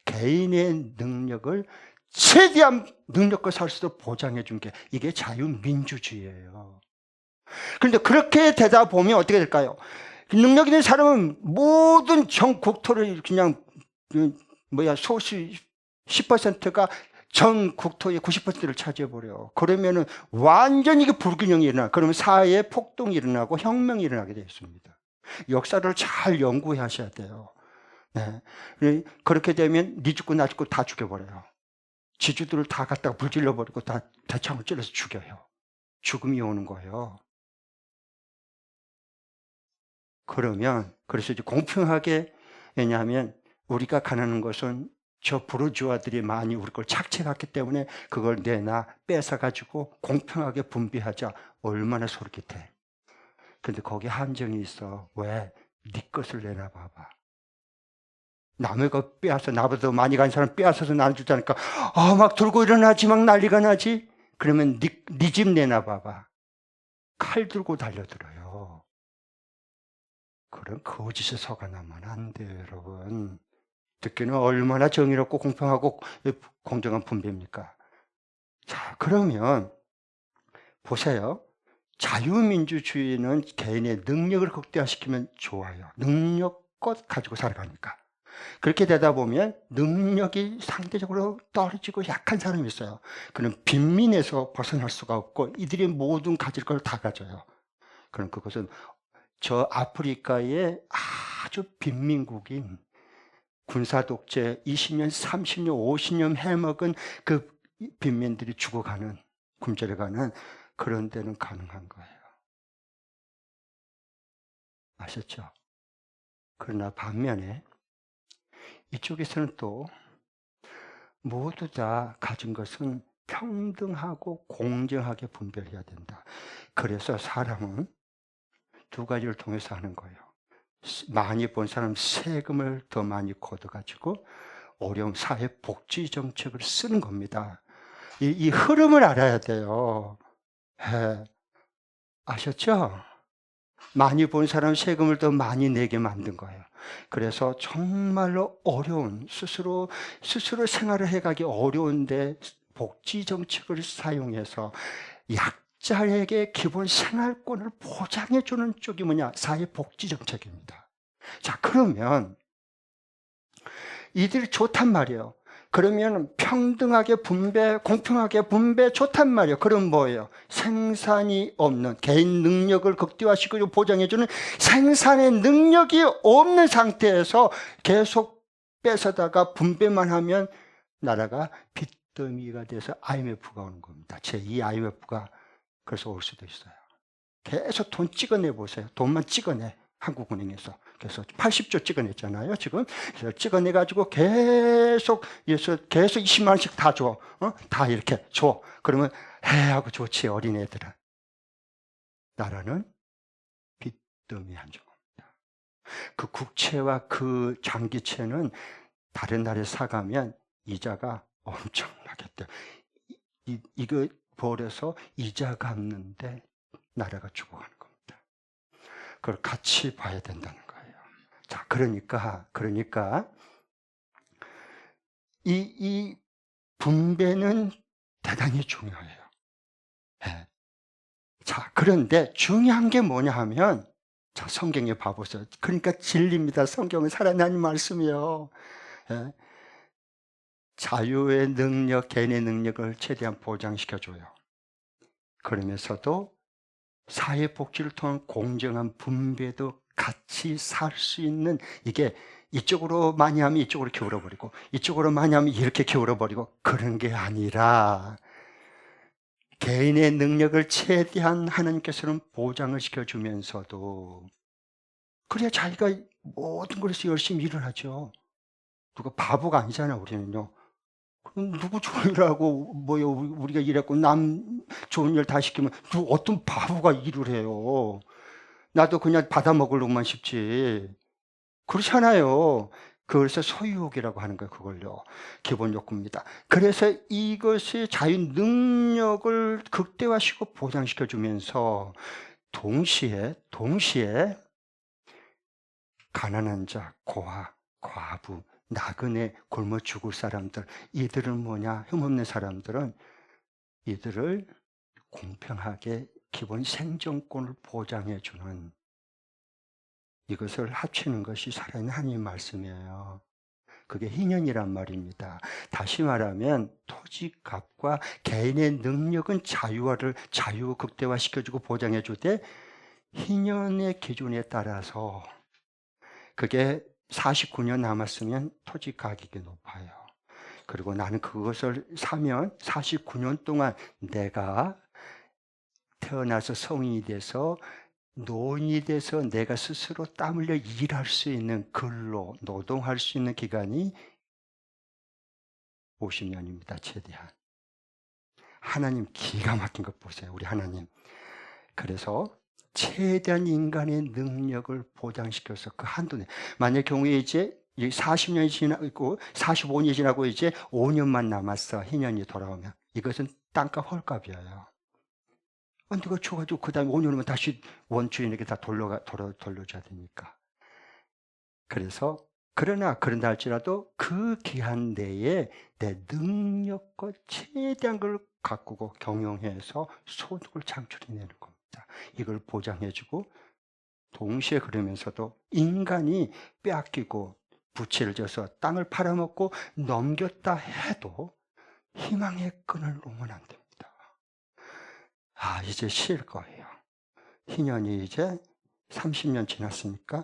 개인의 능력을 최대한 능력과 살 수 있도록 보장해 준 게 이게 자유민주주의예요. 그런데 그렇게 되다 보면 어떻게 될까요? 능력 있는 사람은 모든 전 국토를 그냥 소수 10%가 전 국토의 90%를 차지해버려. 그러면은 완전히 이게 불균형이 일어나. 그러면 사회에 폭동이 일어나고 혁명이 일어나게 되어 있습니다. 역사를 잘 연구하셔야 돼요. 네. 그렇게 되면 네 죽고 나 죽고 다 죽여버려요. 지주들을 다 갖다가 불질러버리고 다 대창을 찔러서 죽여요. 죽음이 오는 거예요. 그러면 그래서 이제 공평하게, 왜냐하면 우리가 가난한 것은 저 부르주아들이 많이 우리 걸 착취했기 때문에 그걸 내나 뺏어가지고 공평하게 분배하자. 얼마나 솔깃해. 근데 거기 함정이 있어. 왜? 네 것을 내놔 봐봐. 남의 거 빼앗아, 나보다 더 많이 간 사람 빼앗아서 나눠주자니까 막 들고 일어나지, 막 난리가 나지. 그러면 네 집 내놔 봐봐. 칼 들고 달려들어요. 그런 거짓에 속아나면 안 돼요, 여러분. 듣기는 얼마나 정의롭고 공평하고 공정한 분배입니까? 자, 그러면 보세요. 자유민주주의는 개인의 능력을 극대화시키면 좋아요. 능력껏 가지고 살아가니까. 그렇게 되다 보면 능력이 상대적으로 떨어지고 약한 사람이 있어요. 그는 빈민에서 벗어날 수가 없고 이들이 모든 가질 걸 다 가져요. 그럼 그것은 저 아프리카의 아주 빈민국인 군사 독재 20년, 30년, 50년 해먹은 그 빈민들이 죽어가는, 굶주려가는 그런 데는 가능한 거예요. 아셨죠? 그러나 반면에 이쪽에서는 또 모두 다 가진 것은 평등하고 공정하게 분별해야 된다. 그래서 사람은 두 가지를 통해서 하는 거예요. 많이 본 사람 세금을 더 많이 걷어가지고 어려운 사회 복지 정책을 쓰는 겁니다. 이 흐름을 알아야 돼요. 예. 아셨죠? 많이 본 사람 세금을 더 많이 내게 만든 거예요. 그래서 정말로 어려운, 스스로 생활을 해가기 어려운데 복지 정책을 사용해서 약자에게 기본 생활권을 보장해주는 쪽이 뭐냐? 사회복지 정책입니다. 자, 그러면 이들이 좋단 말이에요. 그러면 평등하게 분배, 공평하게 분배 좋단 말이에요. 그럼 뭐예요? 생산이 없는, 개인 능력을 극대화시키고 보장해주는 생산의 능력이 없는 상태에서 계속 뺏어다가 분배만 하면 나라가 빚더미가 돼서 IMF가 오는 겁니다. 제2 IMF가 그래서 올 수도 있어요. 계속 돈 찍어내 보세요. 돈만 찍어내. 한국은행에서. 그래서 80조 찍어냈잖아요, 지금. 그래서 찍어내가지고 계속 20만 원씩 다 줘. 다 이렇게 줘. 그러면 하고 좋지, 어린애들은. 나라는 빚더미 한 조각입니다. 그 국채와 그 장기채는 다른 나라에 사가면 이자가 엄청나겠대. 이거 벌어서 이자 갚는데 나라가 죽어가는 겁니다. 그걸 같이 봐야 된다는 거예요. 자, 그러니까 이 분배는 대단히 중요해요. 네. 자, 그런데 중요한 게 뭐냐 하면, 자, 성경에 봐보세요. 그러니까 진리입니다. 성경은 살아나는 말씀이에요. 네. 자유의 능력, 개인의 능력을 최대한 보장시켜줘요. 그러면서도 사회복지를 통한 공정한 분배도 같이 살 수 있는, 이게 이쪽으로 많이 하면 이쪽으로 기울어버리고 이쪽으로 많이 하면 이렇게 기울어버리고 그런 게 아니라 개인의 능력을 최대한 하나님께서는 보장을 시켜주면서도 그래야 자기가 모든 것에서 열심히 일을 하죠. 누가 바보가 아니잖아요, 우리는요. 누구 좋은 일 하고 뭐요, 우리가 일했고 남 좋은 일 다 시키면 어떤 바보가 일을 해요. 나도 그냥 받아 먹으려고만 싶지. 그렇잖아요. 그래서 소유욕이라고 하는 거예요, 그걸요. 기본 욕구입니다. 그래서 이것이 자유 능력을 극대화시키고 보장시켜 주면서 동시에 가난한 자, 고아, 과부, 나그네, 굶어 죽을 사람들, 이들은 뭐냐? 힘없는 사람들은 이들을 공평하게 기본 생존권을 보장해 주는, 이것을 합치는 것이 살아있는 하나님 말씀이에요. 그게 희년이란 말입니다. 다시 말하면 토지값과 개인의 능력은 자유 극대화시켜주고 보장해주되 희년의 기준에 따라서 그게 49년 남았으면 토지 가격이 높아요. 그리고 나는 그것을 사면 49년 동안 내가 태어나서 성인이 돼서 노인이 돼서 내가 스스로 땀 흘려 일할 수 있는 근로, 노동할 수 있는 기간이 50년입니다. 최대한. 하나님 기가 막힌 것 보세요. 우리 하나님. 그래서 최대한 인간의 능력을 보장시켜서 그 한도 내. 만약 경우에 이제 40년이 지나고 45년이 지나고 이제 5년만 남았어. 희년이 돌아오면. 이것은 땅값 헐값이에요. 누가 줘가지고 그 다음에 5년 후면 다시 원주인에게 다 돌려줘야 되니까. 그래서 그런다 할지라도 그 기한 내에 내 능력과 최대한 걸 가꾸고 경영해서 소득을 창출해내는 겁니다. 이걸 보장해주고 동시에 그러면서도 인간이 빼앗기고 부채를 져서 땅을 팔아먹고 넘겼다 해도 희망의 끈을 놓으면 안 됩니다. 이제 쉴 거예요. 희년이 이제 30년 지났으니까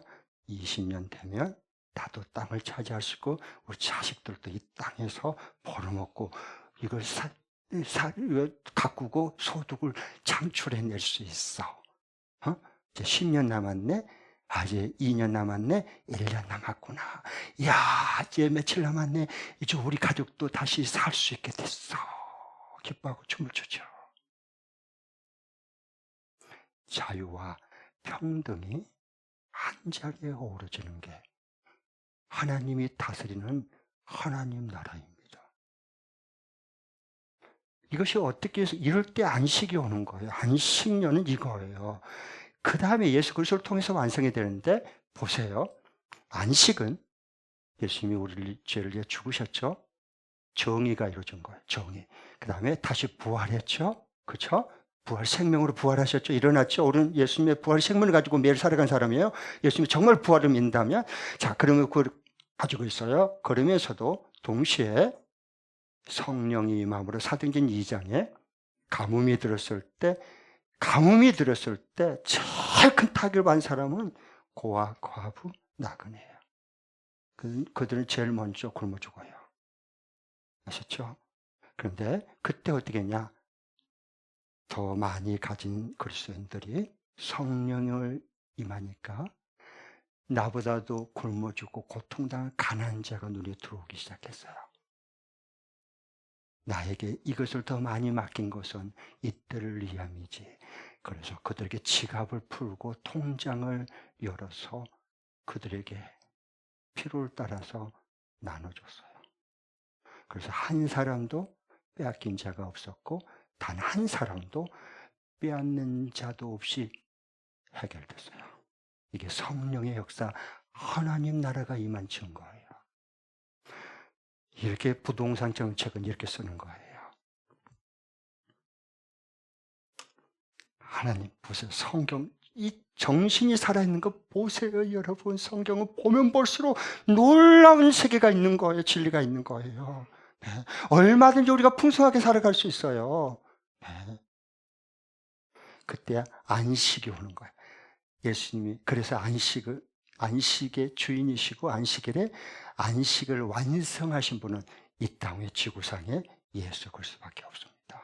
20년 되면 나도 땅을 차지할 수 있고 우리 자식들도 이 땅에서 벌어먹고 이걸 가꾸고 소득을 창출해낼 수 있어. 이제 10년 남았네. 이제 2년 남았네. 1년 남았구나. 이제 며칠 남았네. 이제 우리 가족도 다시 살 수 있게 됐어. 기뻐하고 춤을 추죠. 자유와 평등이 한 자리에 어우러지는 게 하나님이 다스리는 하나님 나라입니다. 이것이 어떻게 해서 이럴 때 안식이 오는 거예요. 안식년은 이거예요. 그 다음에 예수 그리스도를 통해서 완성이 되는데 보세요. 안식은 예수님이 우리를 죄를 위해 죽으셨죠. 정의가 이루어진 거예요. 정의. 그 다음에 다시 부활했죠. 그렇죠? 부활 생명으로 부활하셨죠. 일어났죠. 우리는 예수님의 부활 생명을 가지고 매일 살아간 사람이에요. 예수님이 정말 부활을 믿는다면 그러면 그걸 가지고 있어요. 그러면서도 동시에 성령이 임함으로 사도행전 2장에 가뭄이 들었을 때 제일 큰 타격을 받은 사람은 고아, 과부, 나그네예요. 그들은 제일 먼저 굶어 죽어요. 아셨죠? 그런데 그때 어떻게 했냐? 더 많이 가진 그리스도인들이 성령을 임하니까 나보다도 굶어 죽고 고통당한 가난한 자가 눈에 들어오기 시작했어요. 나에게 이것을 더 많이 맡긴 것은 이때를 위함이지. 그래서 그들에게 지갑을 풀고 통장을 열어서 그들에게 필요를 따라서 나눠줬어요. 그래서 한 사람도 빼앗긴 자가 없었고 단 한 사람도 빼앗는 자도 없이 해결됐어요. 이게 성령의 역사, 하나님 나라가 임한 증거예요. 이렇게 부동산 정책은 이렇게 쓰는 거예요. 하나님 보세요. 성경, 이 정신이 살아있는 거 보세요. 여러분 성경은 보면 볼수록 놀라운 세계가 있는 거예요. 진리가 있는 거예요. 네. 얼마든지 우리가 풍성하게 살아갈 수 있어요. 네. 그때 안식이 오는 거예요. 예수님이 그래서 안식의 주인이시고 안식을 완성하신 분은 이 땅의 지구상에 예수 그리스도밖에 없습니다.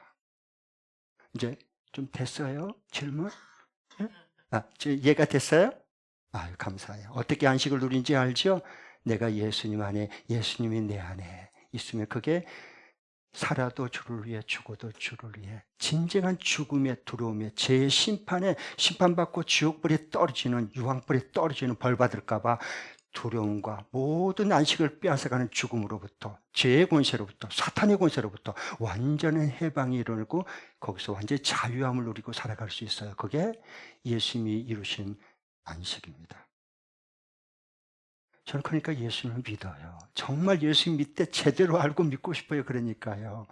이제 좀 됐어요? 질문? 이해가 됐어요? 감사해요. 어떻게 안식을 누린지 알죠? 내가 예수님 안에, 예수님이 내 안에 있으면 그게 살아도 주를 위해 죽어도 주를 위해 진정한 죽음의 두려움에 죄의 심판에 심판받고 지옥불에 떨어지는 유황불에 떨어지는 벌 받을까 봐 두려움과 모든 안식을 빼앗아가는 죽음으로부터 죄의 권세로부터 사탄의 권세로부터 완전한 해방이 이루고 거기서 완전히 자유함을 누리고 살아갈 수 있어요. 그게 예수님이 이루신 안식입니다. 저는 그러니까 예수님을 믿어요. 정말 예수 믿되 제대로 알고 믿고 싶어요. 그러니까요.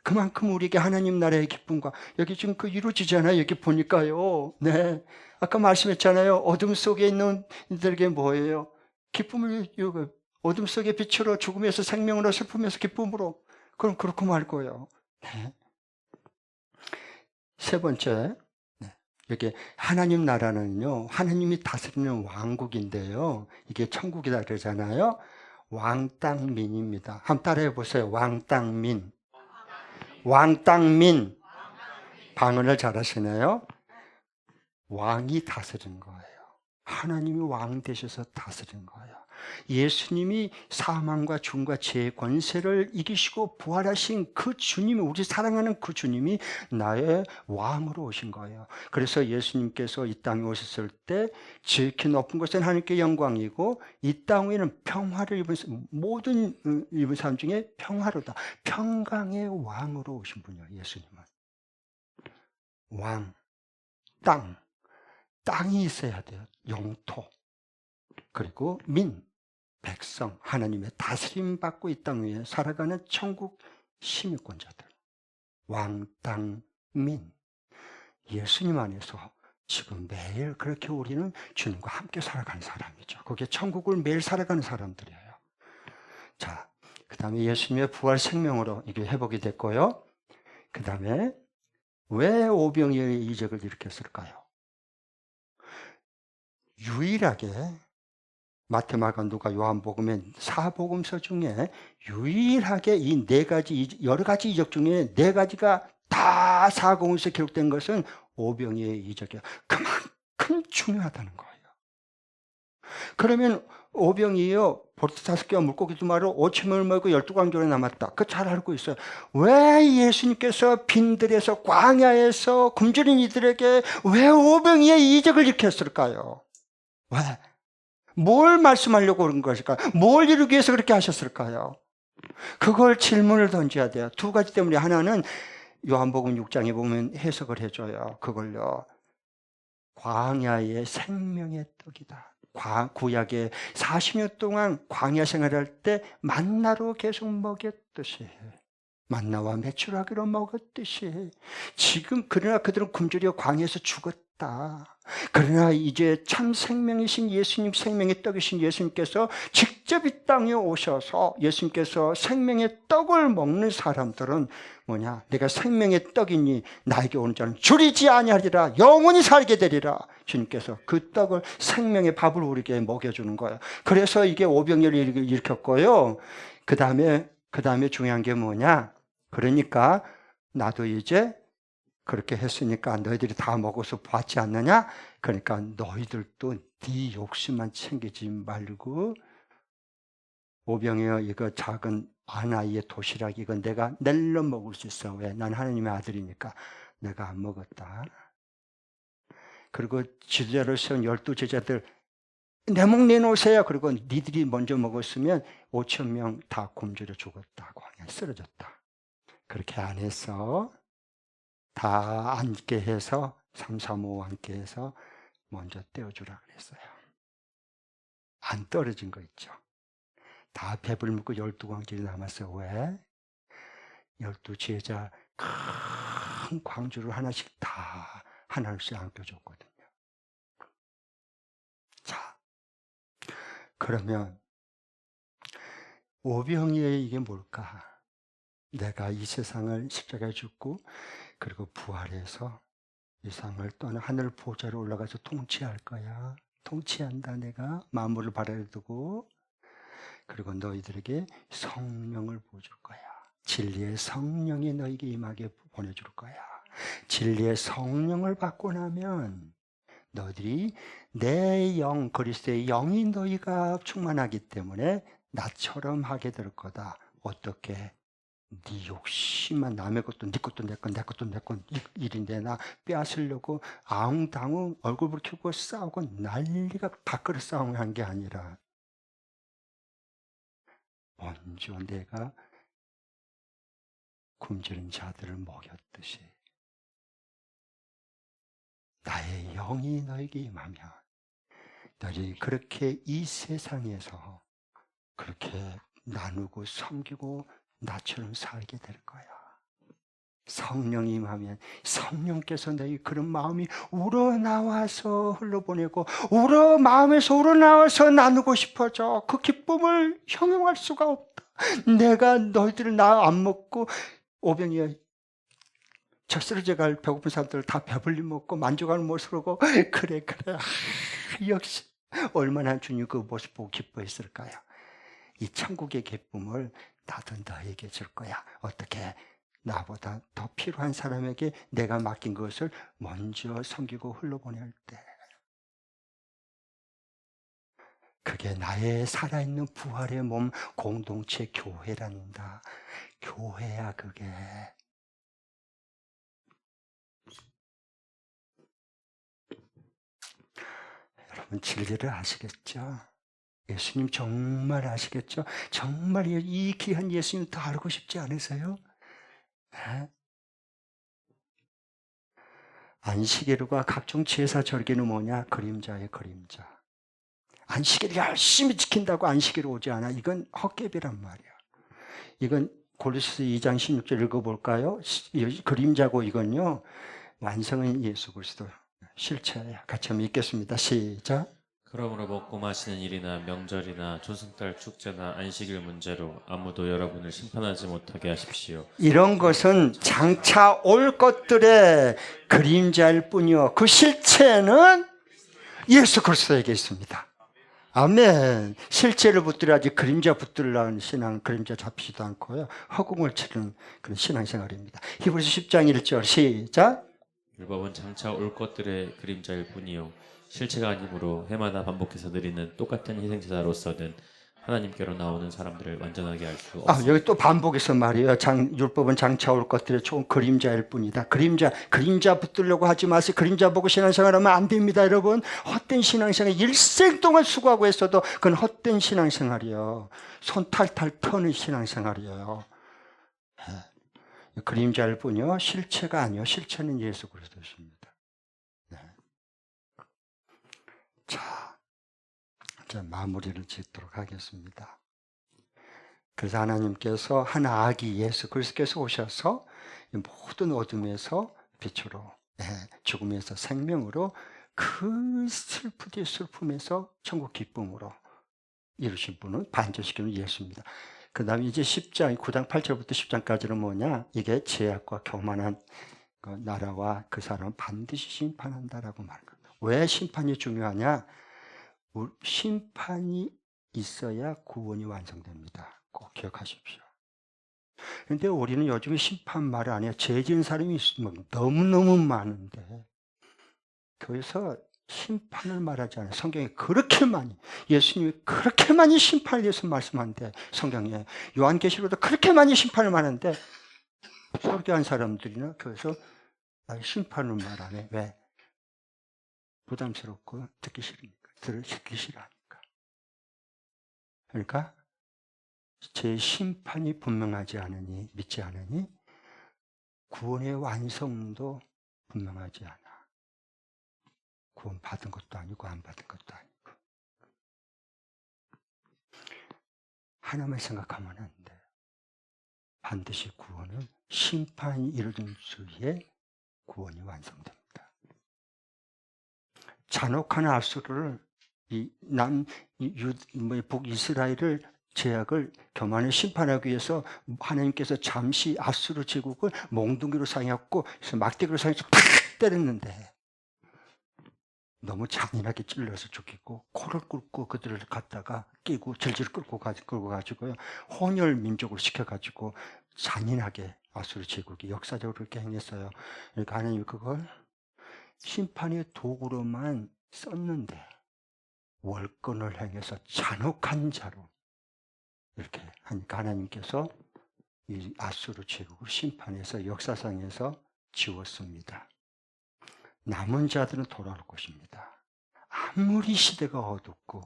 그만큼 우리에게 하나님 나라의 기쁨과 여기 지금 그 이루어지잖아요. 여기 보니까요. 네. 아까 말씀했잖아요. 어둠 속에 있는 이들에게 뭐예요? 기쁨을 어둠 속의 빛으로 죽음에서 생명으로 슬픔에서 기쁨으로 그럼 그렇게 말 거예요. 네. 세 번째. 여기 하나님 나라는요, 하나님이 다스리는 왕국인데요. 이게 천국이다 그러잖아요. 왕땅민입니다. 한번 따라해 보세요. 왕땅민. 왕땅민. 방언을 잘하시네요. 왕이 다스린 거예요. 하나님이 왕 되셔서 다스린 거예요. 예수님이 사망과 죽음과 죄의 권세를 이기시고 부활하신 그 주님이, 우리 사랑하는 그 주님이 나의 왕으로 오신 거예요. 그래서 예수님께서 이 땅에 오셨을 때 지극히 높은 곳은 하나님께 영광이고 이 땅 위에는 평화를 입은, 모든 입은 사람 중에 평화로다, 평강의 왕으로 오신 분이에요. 예수님은 왕, 땅이 있어야 돼요. 영토, 그리고 백성, 하나님의 다스림 받고 이 땅 위에 살아가는 천국 시민권자들, 왕, 땅, 민. 예수님 안에서 지금 매일 그렇게 우리는 주님과 함께 살아가는 사람이죠. 그게 천국을 매일 살아가는 사람들이에요. 자, 그 다음에 예수님의 부활 생명으로 이게 회복이 됐고요. 그 다음에 왜 오병이어의 이적을 일으켰을까요? 유일하게 마태, 마가, 누가, 요한복음의 사복음서 중에 유일하게 이 네 가지, 여러 가지 이적 중에 네 가지가 다 사복음서에 기록된 것은 오병이어의 이적이에요. 그만큼 중요하다는 거예요. 그러면 오병이어 보리떡 5개와 물고기 2마리로 5,000명을 먹고 12광주에 남았다. 그거 잘 알고 있어요. 왜 예수님께서 빈들에서, 광야에서 굶주린 이들에게 왜 오병이어의 이적을 일으켰을까요? 왜? 뭘 말씀하려고 그런 것일까요? 뭘 이루기 위해서 그렇게 하셨을까요? 그걸 질문을 던져야 돼요. 두 가지 때문에. 하나는 요한복음 6장에 보면 해석을 해줘요. 그걸요, 광야의 생명의 떡이다. 구약에 40년 동안 광야 생활할 때 만나로 계속 먹였듯이, 만나와 메추라기로 먹었듯이, 지금 그러나 그들은 굶주려 광야에서 죽었다. 그러나 이제 참 생명이신 예수님, 생명의 떡이신 예수님께서 직접 이 땅에 오셔서 예수님께서 생명의 떡을 먹는 사람들은 뭐냐? 내가 생명의 떡이니 나에게 오는 자는 줄이지 아니하리라, 영원히 살게 되리라. 주님께서 그 떡을, 생명의 밥을 우리에게 먹여주는 거예요. 그래서 이게 오병이어를 일으켰고요. 그 다음에 중요한 게 뭐냐? 그러니까 나도 이제 그렇게 했으니까 너희들이 다 먹어서 봤지 않느냐? 그러니까 너희들도 네 욕심만 챙기지 말고, 오병이어 이거 작은 하나의 도시락 이거 내가 낼러 먹을 수 있어. 왜? 난 하나님의 아들이니까. 내가 안 먹었다. 그리고 지도자를 세운 12제자들 내 목 내놓으세요. 그리고 니들이 먼저 먹었으면 5,000명 다 굶주려 죽었다고, 쓰러졌다. 그렇게 안 해서 다 앉게 해서 3, 4, 5 앉게 해서 먼저 떼어주라 그랬어요. 안 떨어진 거 있죠. 다 배불리 먹고 12광질이 남았어요. 왜? 12제자 큰 광주를 하나씩 다 하나씩 안겨줬거든요. 자, 그러면 오병이어의 이게 뭘까? 내가 이 세상을 십자가에 죽고 그리고 부활해서 이 세상을 떠나 하늘 보좌로 올라가서 통치할 거야. 통치한다. 내가 만물을 발아래 두고. 그리고 너희들에게 성령을 부어줄 거야. 진리의 성령이 너희에게 임하게 보내줄 거야. 진리의 성령을 받고 나면 너희들이 내 영, 그리스도의 영이 너희가 충만하기 때문에 나처럼 하게 될 거다. 어떻게? 네 욕심만, 남의 것도 네 것도 내 것, 내 것도 내 것, 일인데 나 빼앗으려고 아웅다웅 얼굴 붉히고 싸우고 난리가 밥그릇 싸움을 한 게 아니라, 먼저 내가 굶주린 자들을 먹였듯이 나의 영이 너에게 임하면 너희 그렇게 이 세상에서 그렇게 나누고 섬기고 나처럼 살게 될 거야. 성령이 임하면 성령께서 너희 그런 마음이 우러나와서 흘러보내고 마음에서 우러나와서 나누고 싶어져. 그 기쁨을 형용할 수가 없다. 내가 너희들 나 안 먹고 오병이어 젖쓰러져 갈 배고픈 사람들 다 배불리 먹고 만족하는 모습으로 그래 역시 얼마나 주님 그 모습 보고 기뻐했을까요? 이 천국의 기쁨을 나도 너에게 줄 거야. 어떻게? 나보다 더 필요한 사람에게 내가 맡긴 것을 먼저 섬기고 흘러보낼 때, 그게 나의 살아있는 부활의 몸 공동체 교회란다. 교회야 그게. 여러분 진리를 아시겠죠? 예수님 정말 아시겠죠? 정말 이 귀한 예수님 더 알고 싶지 않으세요? 네? 안식일과 각종 제사 절기는 뭐냐? 그림자의 그림자. 안식일 열심히 지킨다고 안식일 오지 않아. 이건 헛개비란 말이야. 이건 골로새서 2장 16절 읽어볼까요? 그림자고 이건요. 완성은 예수 그리스도 실체야. 같이 한번 읽겠습니다. 시작. 그러므로 먹고 마시는 일이나 명절이나 조승달 축제나 안식일 문제로 아무도 여러분을 심판하지 못하게 하십시오. 이런 것은 장차 올 것들의 그림자일 뿐이요. 그 실체는 예수 그리스도에게 있습니다. 아멘. 실체를 붙들어야지 그림자 붙들라는 신앙, 그림자 잡히지도 않고요. 허공을 치는 그런 신앙생활입니다. 히브리서 10장 1절 시작. 율법은 장차 올 것들의 그림자일 뿐이요 실체가 아니므로 해마다 반복해서 드리는 똑같은 희생제사로서는 하나님께로 나오는 사람들을 완전하게 할 수 없습니다. 여기 또 반복해서 말이에요. 율법은 장차 올 것들의 좋은 그림자일 뿐이다. 그림자 붙들려고 하지 마세요. 그림자 보고 신앙생활하면 안 됩니다, 여러분. 헛된 신앙생활, 일생 동안 수고하고 했어도 그건 헛된 신앙생활이에요. 손 탈탈 터는 신앙생활이에요. 그림자일 뿐이요, 실체가 아니요. 실체는 예수 그리스도십니다. 네. 자, 이제 마무리를 짓도록 하겠습니다. 그래서 하나님께서 한 아기 예수 그리스도께서 오셔서 모든 어둠에서 빛으로, 죽음에서 생명으로, 그 슬프디 슬픔에서 천국 기쁨으로 이루신 분은 반전시키는 예수입니다. 그 다음에 이제 10장, 9장 8절부터 10장까지는 뭐냐? 이게 죄악과 교만한 그 나라와 그 사람은 반드시 심판한다라고 말합니다. 왜 심판이 중요하냐? 심판이 있어야 구원이 완성됩니다. 꼭 기억하십시오. 그런데 우리는 요즘에 심판 말을 안 해요. 죄 지은 사람이 있으면 너무너무 많은데 교회에서 심판을 말하지 않아요. 성경에 그렇게 많이, 예수님이 그렇게 많이 심판에 대해서 말씀하는데, 성경에 요한계시록도 그렇게 많이 심판을 말하는데 설교한 사람들이나 교회에서 심판을 말 안 해. 왜? 부담스럽고 듣기 싫으니까. 듣기 싫어하니까. 그러니까 제 심판이 분명하지 않으니, 믿지 않으니 구원의 완성도 분명하지 않아. 구원 받은 것도 아니고 안 받은 것도 아니고. 하나만 생각하면 안 돼. 반드시 구원은 심판이 이루어진 주에 구원이 완성됩니다. 잔혹한 아수르를 북이스라엘을 제약을 교만을 심판하기 위해서 하나님께서 잠시 아수르 제국을 몽둥이로 사용했고 막대기로 사용해서 팍 때렸는데 너무 잔인하게 찔러서 죽이고 코를 꿇고 그들을 갖다가 끼고 질질 끌고 가지고요 혼혈 민족을 시켜가지고 잔인하게 아수르 제국이 역사적으로 그렇게 행했어요. 그러니까 하나님이 그걸 심판의 도구로만 썼는데 월권을 행해서 잔혹한 자로 이렇게 하니까 하나님께서 이 아수르 제국을 심판해서 역사상에서 지웠습니다. 남은 자들은 돌아올 것입니다. 아무리 시대가 어둡고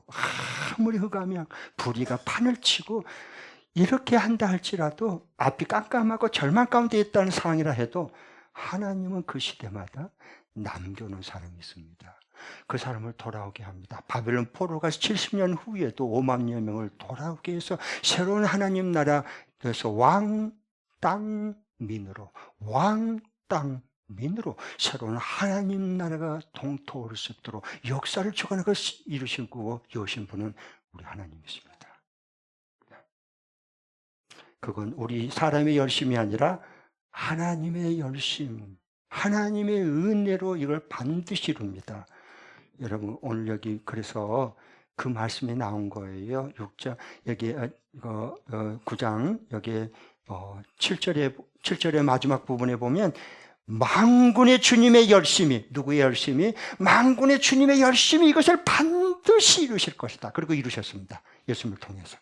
아무리 흑암이 불의가 판을 치고 이렇게 한다 할지라도 앞이 깜깜하고 절망 가운데 있다는 상황이라 해도 하나님은 그 시대마다 남겨놓은 사람이 있습니다. 그 사람을 돌아오게 합니다. 바벨론 포로가 70년 후에도 5만여 명을 돌아오게 해서 새로운 하나님 나라에서 왕, 땅, 민으로 새로운 하나님 나라가 동토할 수 있도록 역사를 주관하는 것을 이루시고 여신 분은 우리 하나님이십니다. 그건 우리 사람의 열심이 아니라 하나님의 열심, 하나님의 은혜로 이걸 반드시 이룹니다. 여러분 오늘 여기 그래서 그 말씀이 나온 거예요. 6장 여기 9장 여기에 7절의 마지막 부분에 보면 만군의 주님의 열심히, 누구의 열심히? 만군의 주님의 열심히 이것을 반드시 이루실 것이다. 그리고 이루셨습니다. 예수님을 통해서.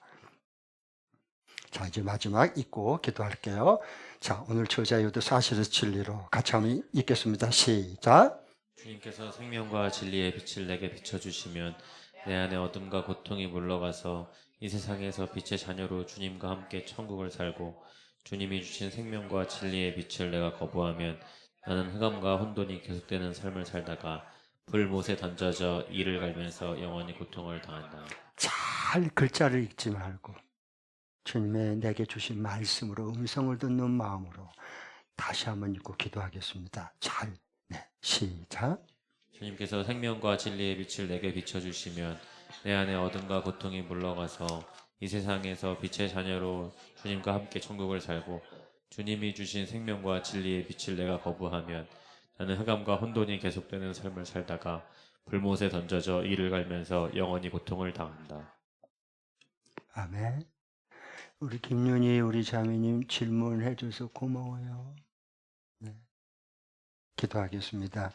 자, 이제 마지막 읽고 기도할게요. 자, 오늘 저자유도 사실의 진리로 같이 한번 읽겠습니다. 시작. 주님께서 생명과 진리의 빛을 내게 비춰주시면 내 안에 어둠과 고통이 물러가서 이 세상에서 빛의 자녀로 주님과 함께 천국을 살고, 주님이 주신 생명과 진리의 빛을 내가 거부하면 나는 흑암과 혼돈이 계속되는 삶을 살다가 불못에 던져져 이를 갈면서 영원히 고통을 당한다. 잘 글자를 읽지 말고 주님의 내게 주신 말씀으로 음성을 듣는 마음으로 다시 한번 읽고 기도하겠습니다. 잘. 네, 시작. 주님께서 생명과 진리의 빛을 내게 비춰주시면 내 안에 어둠과 고통이 물러가서 이 세상에서 빛의 자녀로 주님과 함께 천국을 살고, 주님이 주신 생명과 진리의 빛을 내가 거부하면 나는 흑암과 혼돈이 계속되는 삶을 살다가 불못에 던져져 이를 갈면서 영원히 고통을 당한다. 아멘. 우리 김윤희 우리 자매님 질문해 줘서 고마워요. 네. 기도하겠습니다.